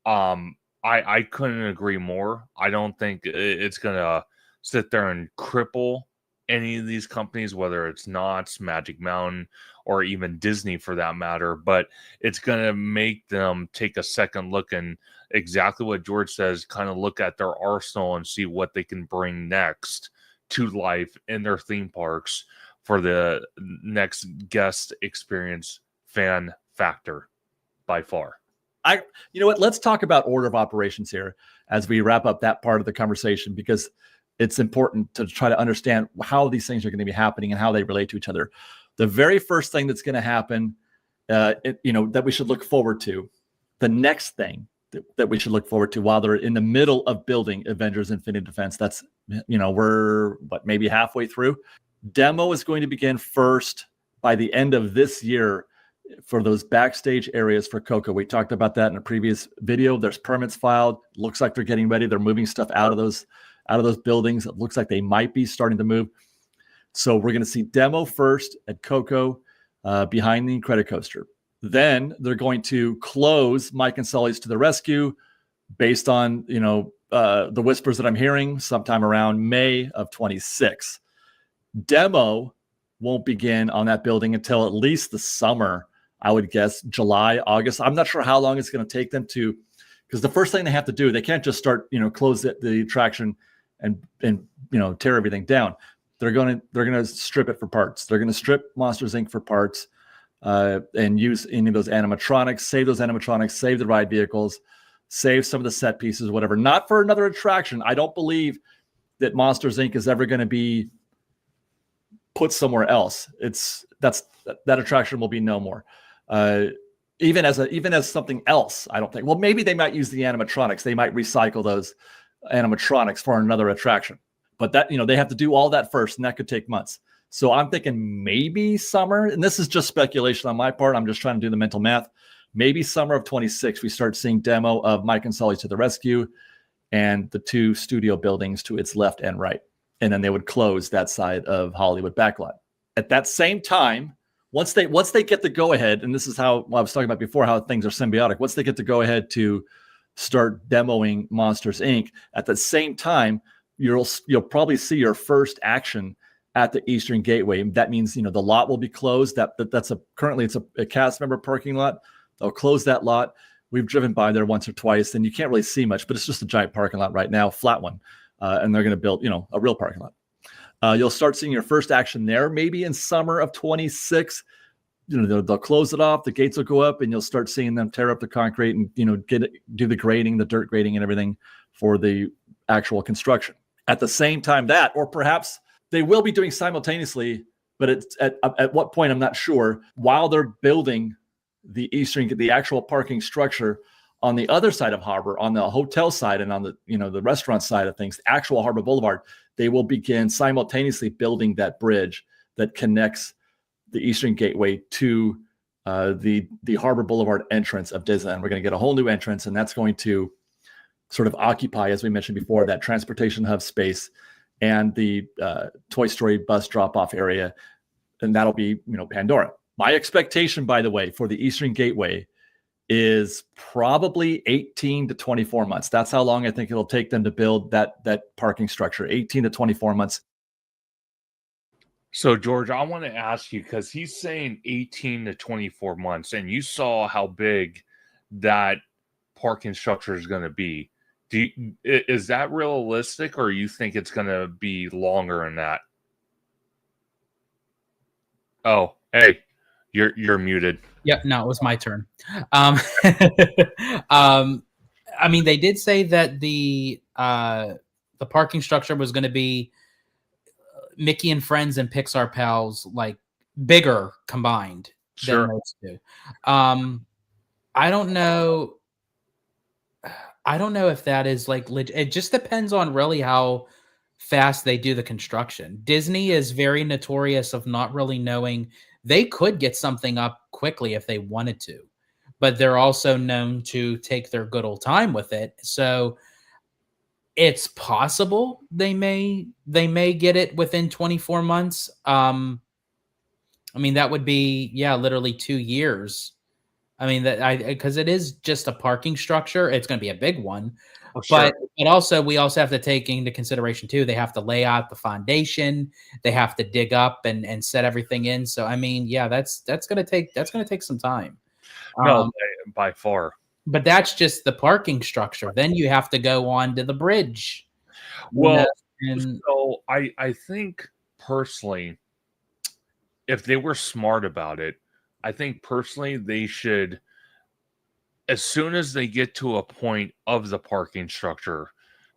[SPEAKER 1] I couldn't agree more. I don't think it's gonna sit there and cripple any of these companies, whether it's Knott's, Magic Mountain, or even Disney for that matter, but it's going to make them take a second look and exactly what George says, kind of look at their arsenal and see what they can bring next to life in their theme parks for the next guest experience fan factor by far.
[SPEAKER 7] You know what? Let's talk about order of operations here as we wrap up that part of the conversation, because it's important to try to understand how these things are going to be happening and how they relate to each other. The very first thing that's going to happen, that we should look forward to, the next thing that we should look forward to while they're in the middle of building Avengers Infinite Defense, that's, we're maybe halfway through. Demo is going to begin first by the end of this year for those backstage areas for Coco. We talked about that in a previous video. There's permits filed. Looks like they're getting ready. They're moving stuff out of those buildings. It looks like they might be starting to move. So we're going to see demo first at Coco behind the Incredicoaster. Then they're going to close Mike and Sully's To the Rescue based on, the whispers that I'm hearing sometime around May of 26. Demo won't begin on that building until at least the summer, I would guess July, August. I'm not sure how long it's going to take them to, because the first thing they have to do, they can't just start, close the attraction and tear everything down. They're going to strip it for parts. They're going to strip Monsters Inc. for parts and use any of those animatronics, save those animatronics, save the ride vehicles, save some of the set pieces, whatever. Not for another attraction. I don't believe that Monsters Inc. is ever going to be put somewhere else. That attraction will be no more. Even as something else, I don't think. Well, maybe they might use the animatronics. They might recycle those animatronics for another attraction. But that, they have to do all that first, and that could take months. So I'm thinking maybe summer, and this is just speculation on my part. I'm just trying to do the mental math. Maybe summer of 26, we start seeing demo of Mike and Sully to the Rescue and the 2 studio buildings to its left and right. And then they would close that side of Hollywood backlot. At that same time, once they get the go-ahead, and this is how I was talking about before, how things are symbiotic. Once they get the go-ahead to start demoing Monsters, Inc., at the same time, you'll probably see your first action at the Eastern Gateway. That means, the lot will be closed. Currently it's a cast member parking lot. They'll close that lot. We've driven by there once or twice, and you can't really see much, but it's just a giant parking lot right now, flat one. And they're going to build, a real parking lot. You'll start seeing your first action there, maybe in summer of 26. They'll close it off. The gates will go up, and you'll start seeing them tear up the concrete and, do the grading, the dirt grading and everything for the actual construction. At the same time that, or perhaps they will be doing simultaneously, but it's at what point, I'm not sure, while they're building the actual parking structure on the other side of Harbor, on the hotel side and on the, the restaurant side of things, actual Harbor Boulevard, they will begin simultaneously building that bridge that connects the Eastern Gateway to the Harbor Boulevard entrance of Disneyland. We're going to get a whole new entrance, and that's going to sort of occupy, as we mentioned before, that transportation hub space and the Toy Story bus drop-off area, and that'll be, Pandora. My expectation, by the way, for the Eastern Gateway is probably 18 to 24 months. That's how long I think it'll take them to build that parking structure, 18 to 24 months.
[SPEAKER 1] So, George, I want to ask you, because he's saying 18 to 24 months, and you saw how big that parking structure is going to be. Is that realistic, or you think it's going to be longer than that? Oh, hey, you're muted.
[SPEAKER 2] Yep, no, it was my turn. I mean, they did say that the parking structure was going to be Mickey and Friends and Pixar Pals, like, bigger combined
[SPEAKER 1] Sure.
[SPEAKER 2] than those two. I don't know. I don't know if that is like legit. It just depends on really how fast they do the construction. Disney is very notorious of not really knowing. They could get something up quickly if they wanted to, but they're also known to take their good old time with it. So it's possible they may get it within 24 months. I mean, that would be, literally 2 years. I mean, because it is just a parking structure. It's going to be a big one.
[SPEAKER 1] Oh, sure.
[SPEAKER 2] But also, we also have to take into consideration too. They have to lay out the foundation. They have to dig up and set everything in. So, I mean, that's going to take some time.
[SPEAKER 1] No, by far.
[SPEAKER 2] But that's just the parking structure. Then you have to go on to the bridge.
[SPEAKER 1] Well, so I think personally, if they were smart about it, I think personally they should, as soon as they get to a point of the parking structure,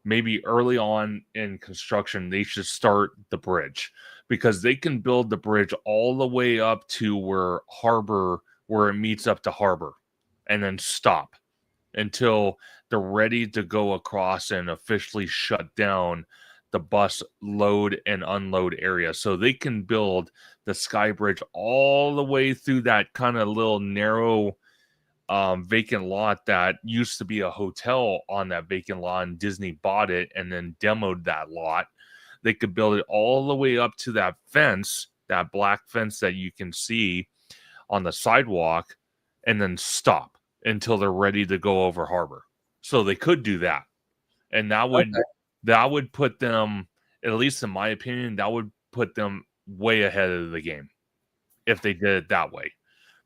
[SPEAKER 1] maybe early on in construction, they should start the bridge, because they can build the bridge all the way up to where it meets up to Harbor, and then stop until they're ready to go across and officially shut down the bus load and unload area. So they can build the Sky Bridge all the way through that kind of little narrow vacant lot that used to be a hotel on that vacant lot, and Disney bought it and then demoed that lot. They could build it all the way up to that fence, that black fence that you can see on the sidewalk, and then stop until they're ready to go over Harbor. So they could do that. And that would put them, at least in my opinion, that would put them way ahead of the game if they did it that way.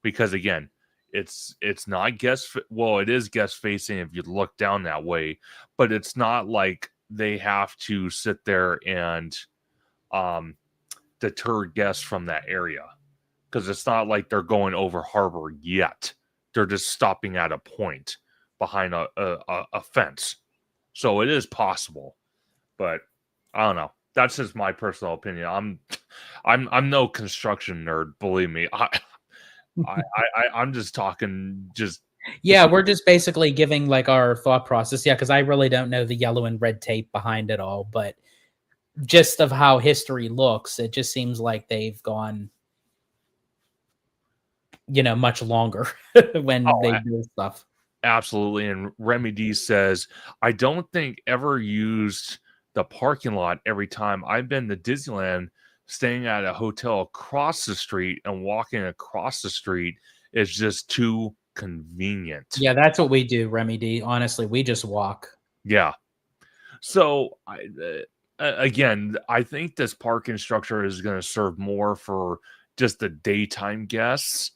[SPEAKER 1] Because again, it's not it is guest facing if you look down that way, but it's not like they have to sit there and deter guests from that area, because it's not like they're going over Harbor yet. They're just stopping at a point behind a fence. So it is possible, but I don't know. That's just my personal opinion. I'm no construction nerd, believe me. I'm just talking
[SPEAKER 2] we're just basically giving like our thought process. Yeah, because I really don't know the yellow and red tape behind it all, but just of how history looks, it just seems like they've gone, much longer when
[SPEAKER 1] Oh,
[SPEAKER 2] they do stuff.
[SPEAKER 1] absolutely. And Remy D says, I don't think ever used the parking lot every time. I've been to Disneyland staying at a hotel across the street, and walking across the street is just too convenient.
[SPEAKER 2] Yeah, that's what we do, Remy D. Honestly, we just walk.
[SPEAKER 1] Yeah. So again, I think this parking structure is going to serve more for just the daytime guests,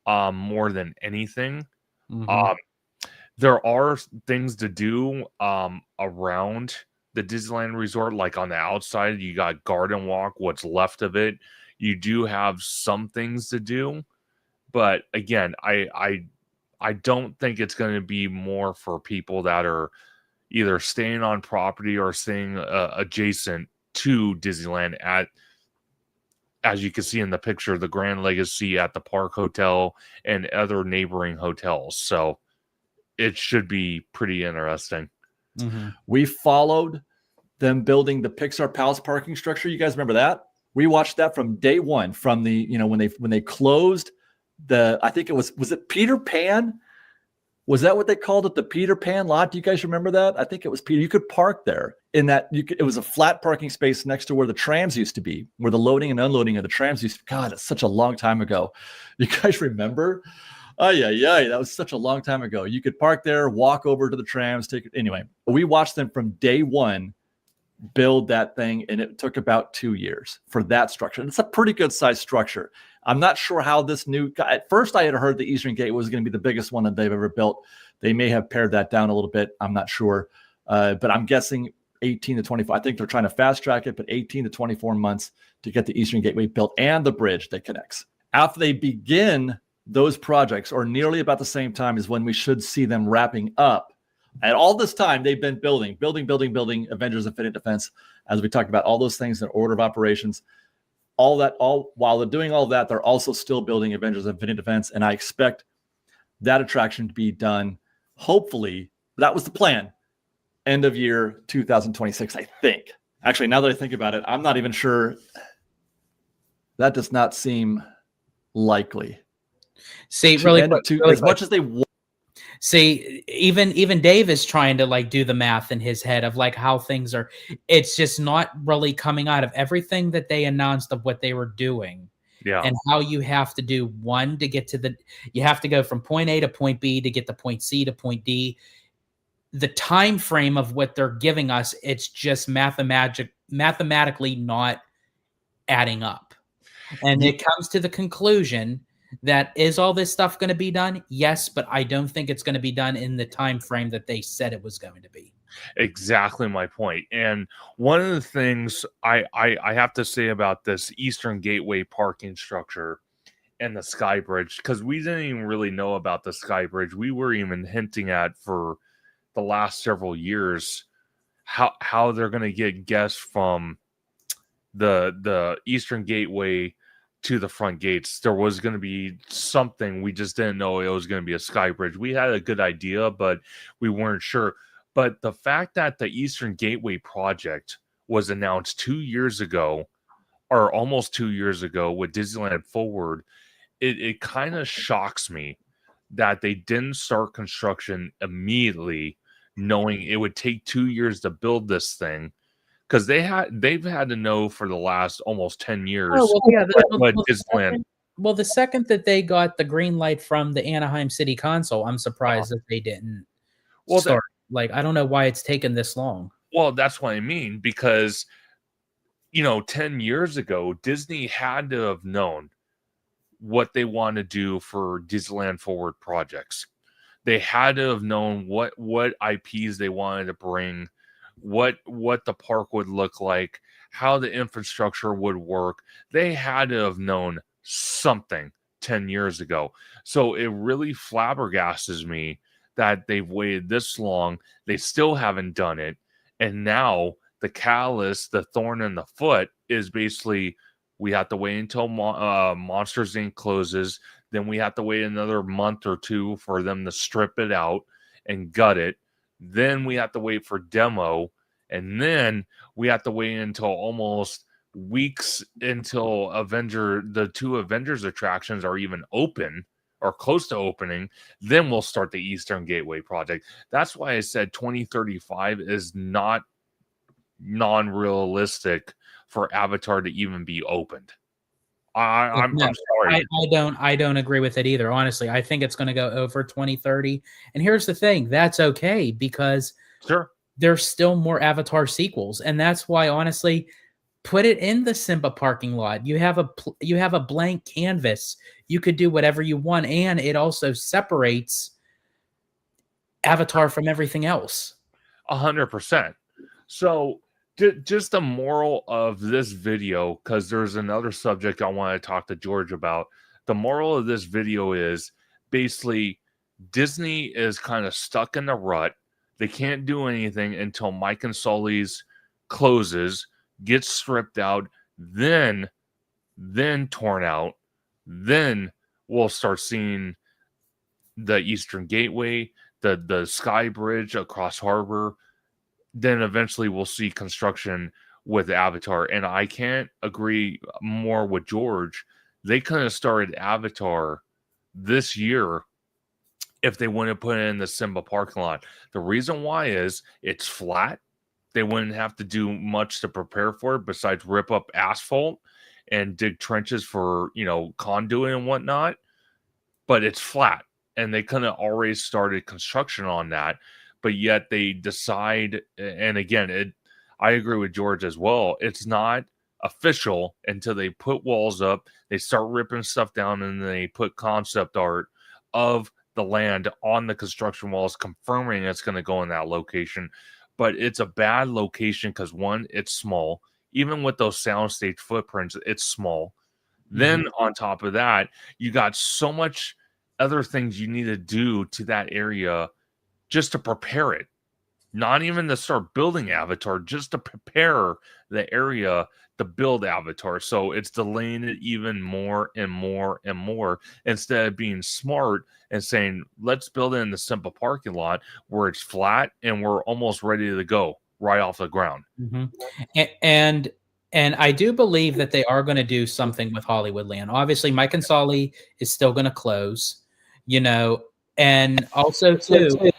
[SPEAKER 1] more than anything.
[SPEAKER 2] Mhm.
[SPEAKER 1] There are things to do around the Disneyland Resort, like on the outside. You got Garden Walk, what's left of it. You do have some things to do, but again, I don't think it's going to be more for people that are either staying on property or staying adjacent to Disneyland at, as you can see in the picture, the Grand Legacy at the Park Hotel and other neighboring hotels. So it should be pretty interesting.
[SPEAKER 2] Mm-hmm.
[SPEAKER 7] We followed them building the Pixar Palace parking structure. You guys remember that? We watched that from day one, from the, when they closed the, I think was it Peter Pan? Was that what they called it? The Peter Pan lot? Do you guys remember that? I think it was Peter. You could park there in that. It was a flat parking space next to where the trams used to be, where the loading and unloading of the trams used to be. God, it's such a long time ago. You guys remember? Oh, yeah. That was such a long time ago. You could park there, walk over to the trams, take it. Anyway, we watched them from day one build that thing, and it took about 2 years for that structure. And it's a pretty good sized structure. I'm not sure how this new guy, at first I had heard the Eastern Gate was going to be the biggest one that they've ever built. They may have pared that down a little bit. I'm not sure. But I'm guessing 18 to 24. I think they're trying to fast track it, but 18 to 24 months to get the Eastern Gateway built and the bridge that connects. After they begin those projects, or nearly about the same time, is when we should see them wrapping up. And all this time, they've been building Avengers Infinite Defense, as we talked about, all those things in order of operations. All while they're doing all that, they're also still building Avengers Infinite Defense. And I expect that attraction to be done, hopefully, that was the plan, end of year 2026, I think. Actually, now that I think about it, I'm not even sure. That does not seem likely.
[SPEAKER 2] See, really quick,
[SPEAKER 7] much as they want.
[SPEAKER 2] See, even Dave is trying to do the math in his head of how things are. It's just not really coming out of everything that they announced of what they were doing.
[SPEAKER 1] Yeah.
[SPEAKER 2] And how you have to do one to get to you have to go from point A to point B to get to point C to point D. The time frame of what they're giving us, it's just mathematically not adding up. And it comes to the conclusion that, is all this stuff going to be done? Yes, but I don't think it's going to be done in the time frame that they said it was going to be.
[SPEAKER 1] Exactly my point. And one of the things I have to say about this Eastern Gateway parking structure and the Sky Bridge, because we didn't even really know about the Sky Bridge. We were even hinting at for the last several years how they're going to get guests from the Eastern Gateway to the front gates. There was going to be something. We just didn't know it was going to be a Sky Bridge. We had a good idea, but we weren't sure. But the fact that the Eastern Gateway project was announced 2 years ago, or almost 2 years ago, with Disneyland Forward, it kind of shocks me that they didn't start construction immediately, knowing it would take 2 years to build this thing. Because they've had to know for the last almost 10 years.
[SPEAKER 2] Oh, well, yeah,
[SPEAKER 1] Disneyland.
[SPEAKER 2] The second that they got the green light from the Anaheim City Council, I'm surprised that they didn't start. I don't know why it's taken this long.
[SPEAKER 1] Well, that's what I mean, because 10 years ago, Disney had to have known what they want to do for Disneyland Forward projects. They had to have known what IPs they wanted to bring, what the park would look like, how the infrastructure would work. They had to have known something 10 years ago. So it really flabbergasts me that they've waited this long. They still haven't done it. And now the catalyst, the thorn in the foot, is basically we have to wait until Monsters Inc. closes. Then we have to wait another month or two for them to strip it out and gut it. Then we have to wait for demo, and then we have to wait until almost weeks until the two Avengers attractions are even open or close to opening. Then we'll start the Eastern Gateway project. That's why I said 2035 is not non-realistic for Avatar to even be opened. I'm sorry.
[SPEAKER 2] I don't agree with it either. Honestly, I think it's going to go over 2030. And here's the thing, that's okay, because
[SPEAKER 1] Sure.
[SPEAKER 2] there's still more Avatar sequels, and that's why, honestly, put it in the Simba parking lot. You have a blank canvas. You could do whatever you want, and it also separates Avatar from everything else.
[SPEAKER 1] 100%. So just the moral of this video, because there's another subject I want to talk to George about. The moral of this video is basically Disney is kind of stuck in the rut. They can't do anything until Mike and Sully's closes, gets stripped out, then torn out. Then we'll start seeing the Eastern Gateway, the Sky Bridge across harbor. Then eventually we'll see construction with Avatar. And I can't agree more with George. They could have started Avatar this year if they wouldn't put it in the Simba parking lot. The reason why is it's flat. They wouldn't have to do much to prepare for it besides rip up asphalt and dig trenches for, conduit and whatnot. But it's flat. And they could have already started construction on that. But yet they decide, and again, I agree with George as well, it's not official until they put walls up, they start ripping stuff down, and then they put concept art of the land on the construction walls, confirming it's going to go in that location. But it's a bad location because, one, it's small. Even with those soundstage footprints, it's small. Mm-hmm. Then on top of that, you got so much other things you need to do to that area just to prepare it. Not even to start building Avatar, just to prepare the area to build Avatar. So it's delaying it even more and more and more, instead of being smart and saying, let's build it in the Simba parking lot where it's flat and we're almost ready to go right off the ground.
[SPEAKER 2] Mm-hmm. And I do believe that they are going to do something with Hollywoodland. Obviously, Mike and Sully is still going to close, and also too,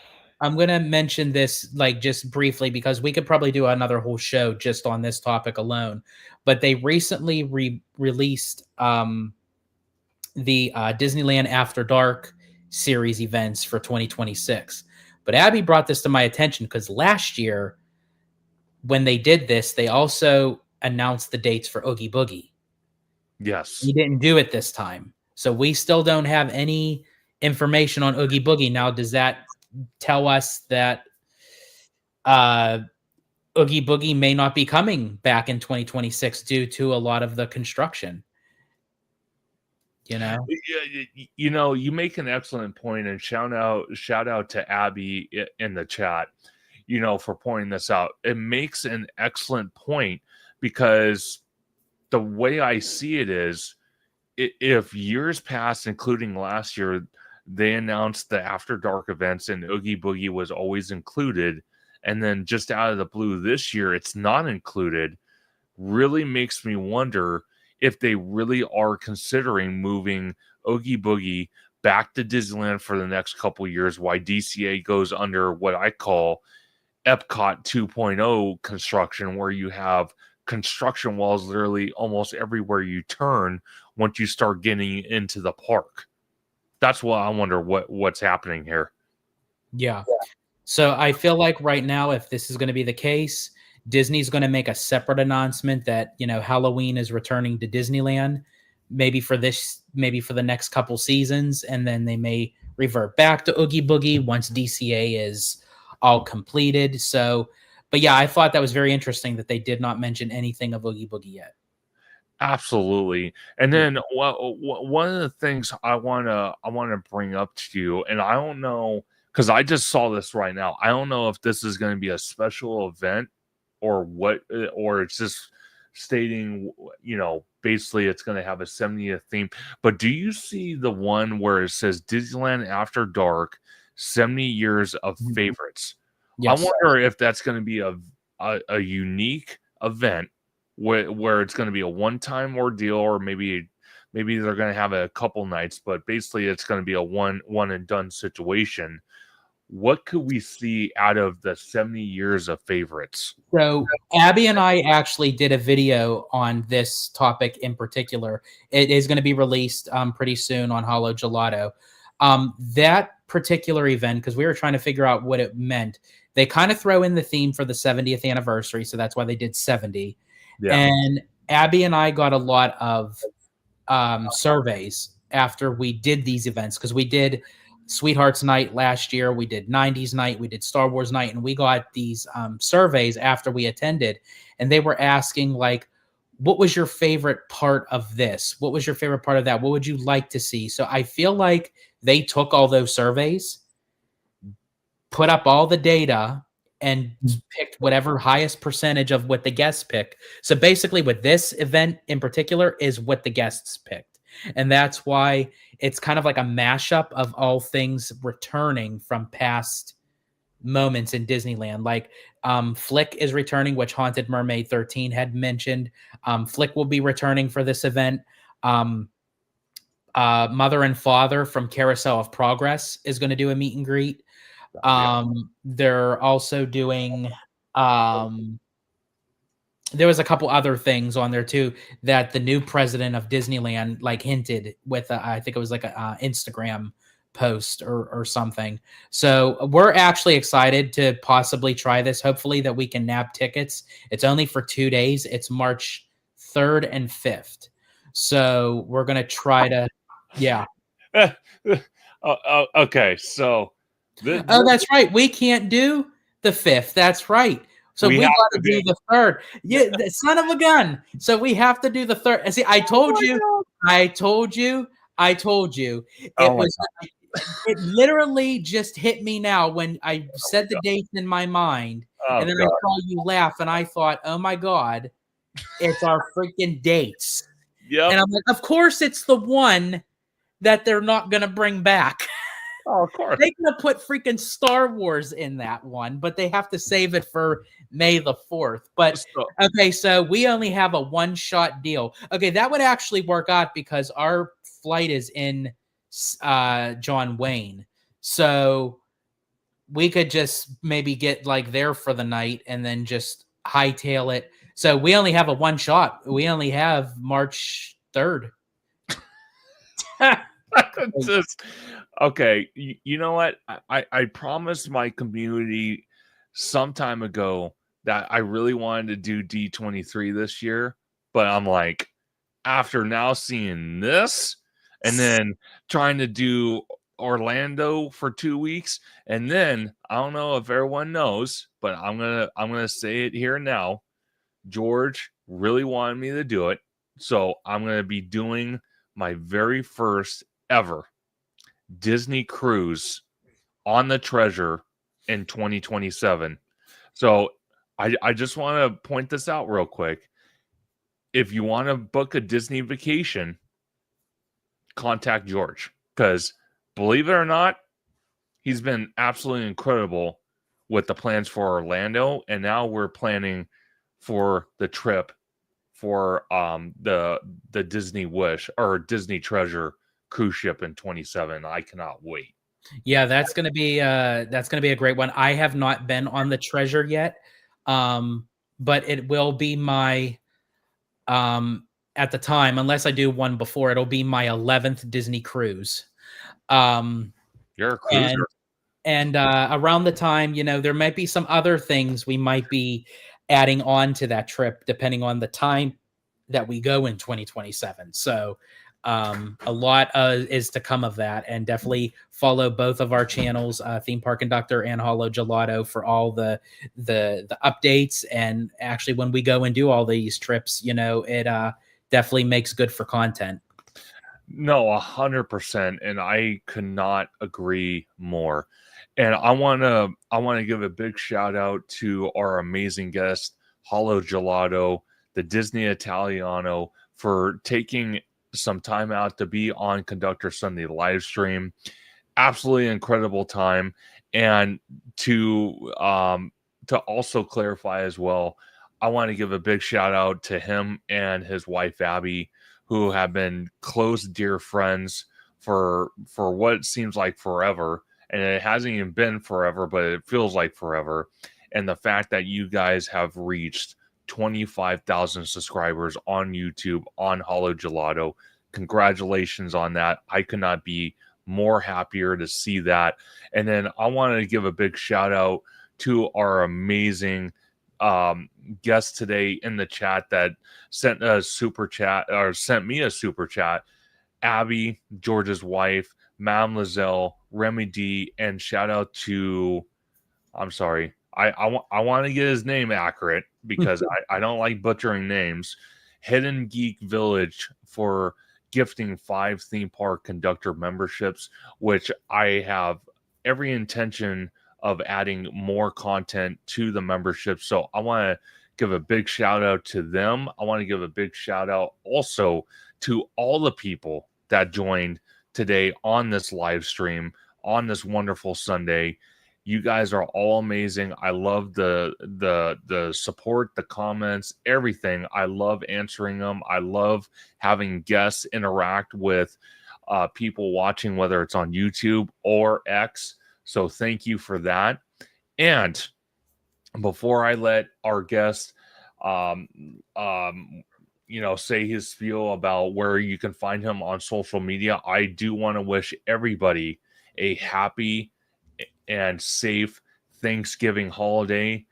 [SPEAKER 2] I'm going to mention this just briefly because we could probably do another whole show just on this topic alone. But they recently released the Disneyland After Dark series events for 2026. But Abby brought this to my attention because last year when they did this, they also announced the dates for Oogie Boogie.
[SPEAKER 1] Yes.
[SPEAKER 2] We didn't do it this time. So we still don't have any information on Oogie Boogie. Now, does that tell us that Oogie Boogie may not be coming back in 2026 due to a lot of the construction?
[SPEAKER 1] You make an excellent point, and shout out to Abby in the chat, for pointing this out. It makes an excellent point because the way I see it is, if years past, including last year, they announced the After Dark events and Oogie Boogie was always included, and then just out of the blue this year it's not included, really makes me wonder if they really are considering moving Oogie Boogie back to Disneyland for the next couple years, while DCA goes under what I call Epcot 2.0 construction, where you have construction walls literally almost everywhere you turn once you start getting into the park. That's why I wonder what's happening here.
[SPEAKER 2] Yeah. So I feel like right now, if this is going to be the case, Disney's going to make a separate announcement that, Halloween is returning to Disneyland, maybe for the next couple seasons. And then they may revert back to Oogie Boogie once DCA is all completed. So, but yeah, I thought that was very interesting that they did not mention anything of Oogie Boogie yet.
[SPEAKER 1] Absolutely. And then one of the things I want to bring up to you, and I don't know, because I just saw this right now, I don't know if this is going to be a special event or what, or it's just stating, basically it's going to have a 70th theme. But do you see the one where it says Disneyland After Dark, 70 years of favorites? Yes. I wonder if that's going to be a unique event where it's going to be a one-time ordeal, or maybe they're going to have a couple nights, but basically it's going to be a one and done situation. What could we see out of the 70 years of favorites?
[SPEAKER 2] So Abby and I actually did a video on this topic in particular. It is going to be released pretty soon on Hollow Gelato. That particular event, because we were trying to figure out what it meant, they kind of throw in the theme for the 70th anniversary, so that's why they did 70.
[SPEAKER 1] Yeah.
[SPEAKER 2] And Abby and I got a lot of surveys after we did these events, because we did Sweethearts Night last year, we did 90s Night, we did Star Wars Night, and we got these surveys after we attended, and they were asking, like, what was your favorite part of this? What was your favorite part of that? What would you like to see? So I feel like they took all those surveys, put up all the data, and picked whatever highest percentage of what the guests pick. So basically with this event in particular is what the guests picked. And that's why it's kind of like a mashup of all things returning from past moments in Disneyland. Like Flick is returning, which Haunted Mermaid 13 had mentioned. Flick will be returning for this event. Mother and Father from Carousel of Progress is going to do a meet and greet. They're also doing there was a couple other things on there too that the new president of Disneyland like hinted with I think it was like a Instagram post or something. So we're actually excited to possibly try this. Hopefully that we can nab tickets. It's only for 2 days. It's March 3rd and 5th. So we're going to try to, yeah.
[SPEAKER 1] Okay. So
[SPEAKER 2] that's right. We can't do the 5th. That's right. So we got to do the 3rd. Yeah, son of a gun. So we have to do the 3rd. See, I told you. It literally just hit me now when I said the dates in my mind, and then I saw you laugh, and I thought, "Oh my God, it's our freaking dates!"
[SPEAKER 1] Yeah,
[SPEAKER 2] and I'm like, "Of course, it's the one that they're not going to bring back."
[SPEAKER 1] Oh, of course.
[SPEAKER 2] They're going to put freaking Star Wars in that one, but they have to save it for May the 4th. But, okay, so we only have a one-shot deal. Okay, that would actually work out because our flight is in John Wayne. So we could just maybe get, like, there for the night and then just hightail it. So we only have a one-shot. We only have March 3rd.
[SPEAKER 1] Okay, you know what? I promised my community some time ago that I really wanted to do D23 this year, but I'm like, after now seeing this and then trying to do Orlando for 2 weeks, and then I don't know if everyone knows, but I'm gonna say it here now. George really wanted me to do it, so I'm gonna be doing my very first ever Disney cruise on the Treasure in 2027. So I just want to point this out real quick. If you want to book a Disney vacation, contact George, because believe it or not, he's been absolutely incredible with the plans for Orlando, and now we're planning for the trip for the Disney Wish or Disney Treasure cruise ship in 27. I cannot wait.
[SPEAKER 2] Yeah, that's gonna be a great one. I have not been on the Treasure yet, but it will be my at the time, unless I do one before, it'll be my 11th Disney cruise.
[SPEAKER 1] You're a cruiser.
[SPEAKER 2] And around the time, there might be some other things we might be adding on to that trip, depending on the time that we go in 2027. So a lot is to come of that, and definitely follow both of our channels, Theme Park Conductor and Hollow Gelato, for all the updates. And actually, when we go and do all these trips, it definitely makes good for content.
[SPEAKER 1] No, 100%, and I could not agree more. And I want to give a big shout out to our amazing guest, Hollow Gelato, the Disney Italiano, for taking some time out to be on Conductor Sunday live stream. Absolutely incredible time. And to to also clarify as well, I want to give a big shout out to him and his wife Abby, who have been close, dear friends for what seems like forever, and it hasn't even been forever, but it feels like forever. And the fact that you guys have reached 25,000 subscribers on YouTube on Hollow Gelato, congratulations on that. I could not be more happier to see that. And then I wanted to give a big shout out to our amazing guest today in the chat that sent a super chat, or sent me a super chat, Abby, George's wife, Mam Lizelle, Remy D, and shout out to, I'm sorry, I want to get his name accurate because I don't like butchering names, Hidden Geek Village, for gifting 5 theme park conductor memberships, which I have every intention of adding more content to the membership. So I want to give a big shout out to them. I want to give a big shout out also to all the people that joined today on this live stream on this wonderful Sunday. You guys are all amazing. I love the support, the comments, everything. I love answering them. I love having guests interact with people watching, whether it's on YouTube or X. So thank you for that. And before I let our guest, say his spiel about where you can find him on social media, I do want to wish everybody a happy and safe Thanksgiving holiday.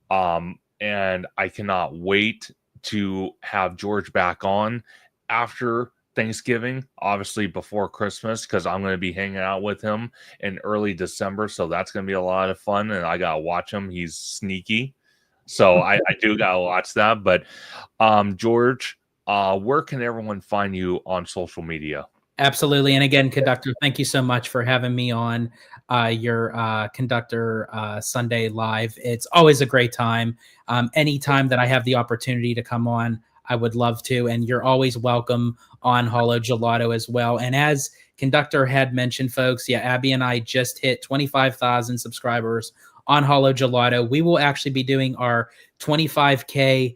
[SPEAKER 1] And I cannot wait to have George back on after Thanksgiving, obviously before Christmas, because I'm going to be hanging out with him in early December. So that's going to be a lot of fun. And I got to watch him. He's sneaky. So I do got to watch that. But George, where can everyone find you on social media?
[SPEAKER 2] Absolutely. And again, Conductor, thank you so much for having me on your Conductor Sunday Live. It's always a great time. Anytime that I have the opportunity to come on, I would love to. And you're always welcome on Hollow Gelato as well. And as Conductor had mentioned, folks, yeah, Abby and I just hit 25,000 subscribers on Hollow Gelato. We will actually be doing our 25K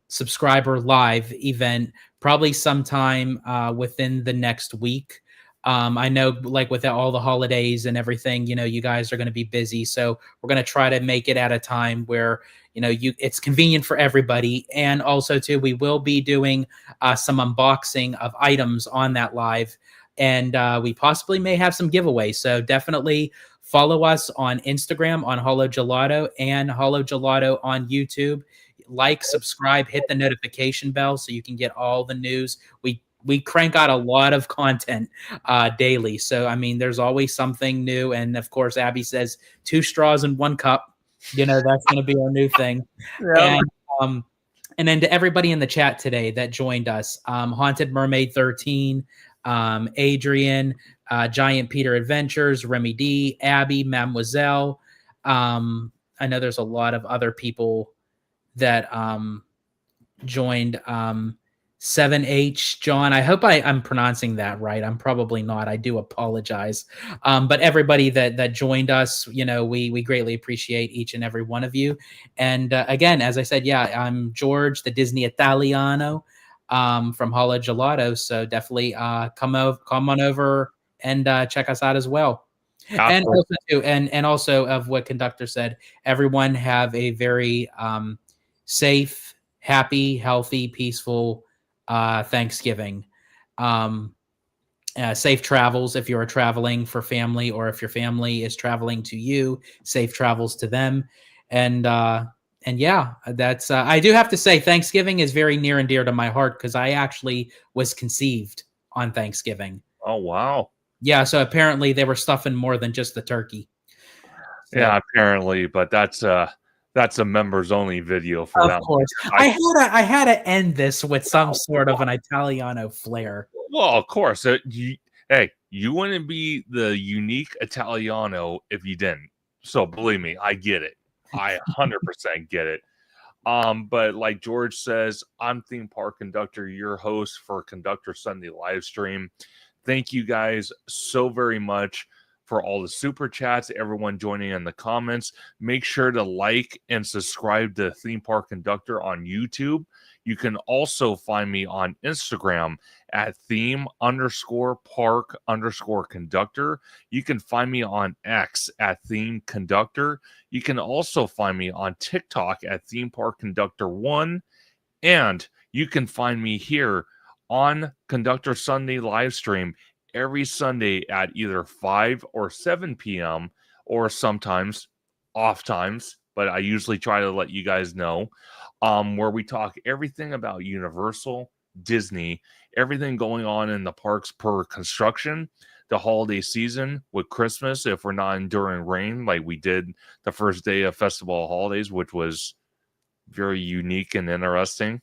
[SPEAKER 2] subscriber live event probably sometime within the next week. I know, like, with all the holidays and everything, you guys are going to be busy. So we're going to try to make it at a time where, it's convenient for everybody. And also, too, we will be doing some unboxing of items on that live. And we possibly may have some giveaways. So definitely follow us on Instagram on Hollow Gelato and Hollow Gelato on YouTube. Like, subscribe, hit the notification bell so you can get all the news. We crank out a lot of content daily. So, I mean, there's always something new. And of course, Abby says 2 straws in 1 cup. That's going to be our new thing. Yeah. And then to everybody in the chat today that joined us, Haunted Mermaid 13, Adrian, Giant Peter Adventures, Remy D, Abby, Mademoiselle. I know there's a lot of other people that joined. 7H, John. I hope I'm pronouncing that right. I'm probably not. I do apologize. But everybody that joined us, we greatly appreciate each and every one of you. And again, as I said, yeah, I'm George, the Disney Italiano, from Hollow Gelato. So definitely come on over and check us out as well. And also, too, and also of what Conductor said, everyone have a very safe, happy, healthy, peaceful Thanksgiving. Safe travels if you are traveling for family, or if your family is traveling to you, safe travels to them. And yeah, that's I do have to say Thanksgiving is very near and dear to my heart because I actually was conceived on Thanksgiving.
[SPEAKER 1] Oh, wow.
[SPEAKER 2] Yeah, so apparently they were stuffing more than just the turkey. So,
[SPEAKER 1] yeah, apparently, but that's a members only video for that.
[SPEAKER 2] Of course. I had to end this with some sort of an Italiano flair.
[SPEAKER 1] Well, of course. You wouldn't be the unique Italiano if you didn't. So believe me, I get it. I 100% get it. But like George says, I'm Theme Park Conductor, your host for Conductor Sunday live stream. Thank you guys so very much for all the super chats, everyone joining in the comments. Make sure to like and subscribe to Theme Park Conductor on YouTube. You can also find me on Instagram at theme_park_conductor. You can find me on X at Theme Conductor. You can also find me on TikTok at Theme Park Conductor 1. And you can find me here on Conductor Sunday live stream every Sunday at either 5 or 7 p.m. or sometimes off times, but I usually try to let you guys know, where we talk everything about Universal, Disney, everything going on in the parks per construction, the holiday season with Christmas, if we're not enduring rain like we did the first day of Festival of Holidays, which was very unique and interesting.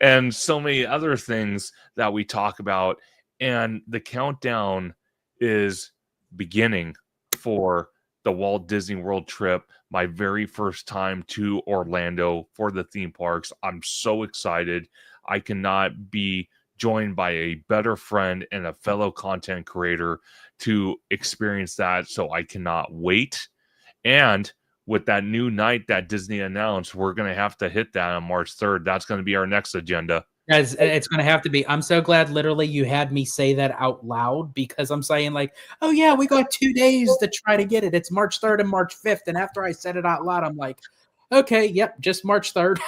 [SPEAKER 1] And so many other things that we talk about. And the countdown is beginning for the Walt Disney World trip, my very first time to Orlando for the theme parks. I'm so excited. I cannot be joined by a better friend and a fellow content creator to experience that. So I cannot wait. And with that new night that Disney announced, we're going to have to hit that on March 3rd. That's going to be our next agenda.
[SPEAKER 2] It's going to have to be. I'm so glad literally you had me say that out loud, because I'm saying like, oh yeah, we got 2 days to try to get it. It's March 3rd and March 5th. And after I said it out loud, I'm like, okay, yep, just March 3rd.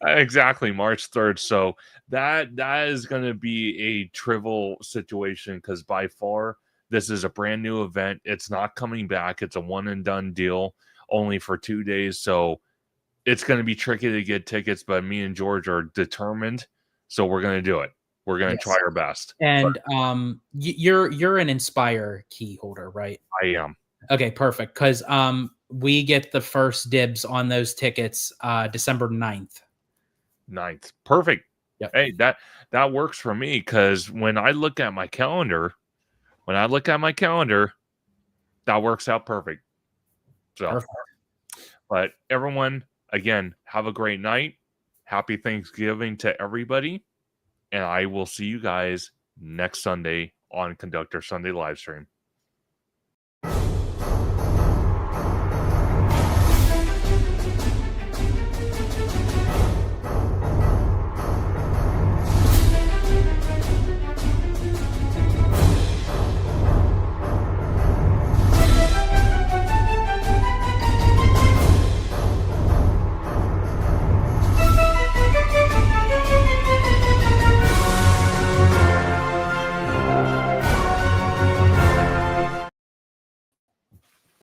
[SPEAKER 1] Exactly, March 3rd. So that is going to be a trivial situation, because by far this is a brand new event. It's not coming back. It's a one and done deal, only for 2 days. So it's going to be tricky to get tickets, but me and George are determined. So we're going to do it. We're going to try our best.
[SPEAKER 2] And you're an Inspire key holder, right?
[SPEAKER 1] I am.
[SPEAKER 2] Okay, perfect. Because we get the first dibs on those tickets December 9th.
[SPEAKER 1] 9th. Perfect.
[SPEAKER 2] Yep.
[SPEAKER 1] Hey, that works for me, because when I look at my calendar, that works out perfect. So,
[SPEAKER 2] Perfect.
[SPEAKER 1] But everyone, again, have a great night. Happy Thanksgiving to everybody. And I will see you guys next Sunday on Conductor Sunday live stream.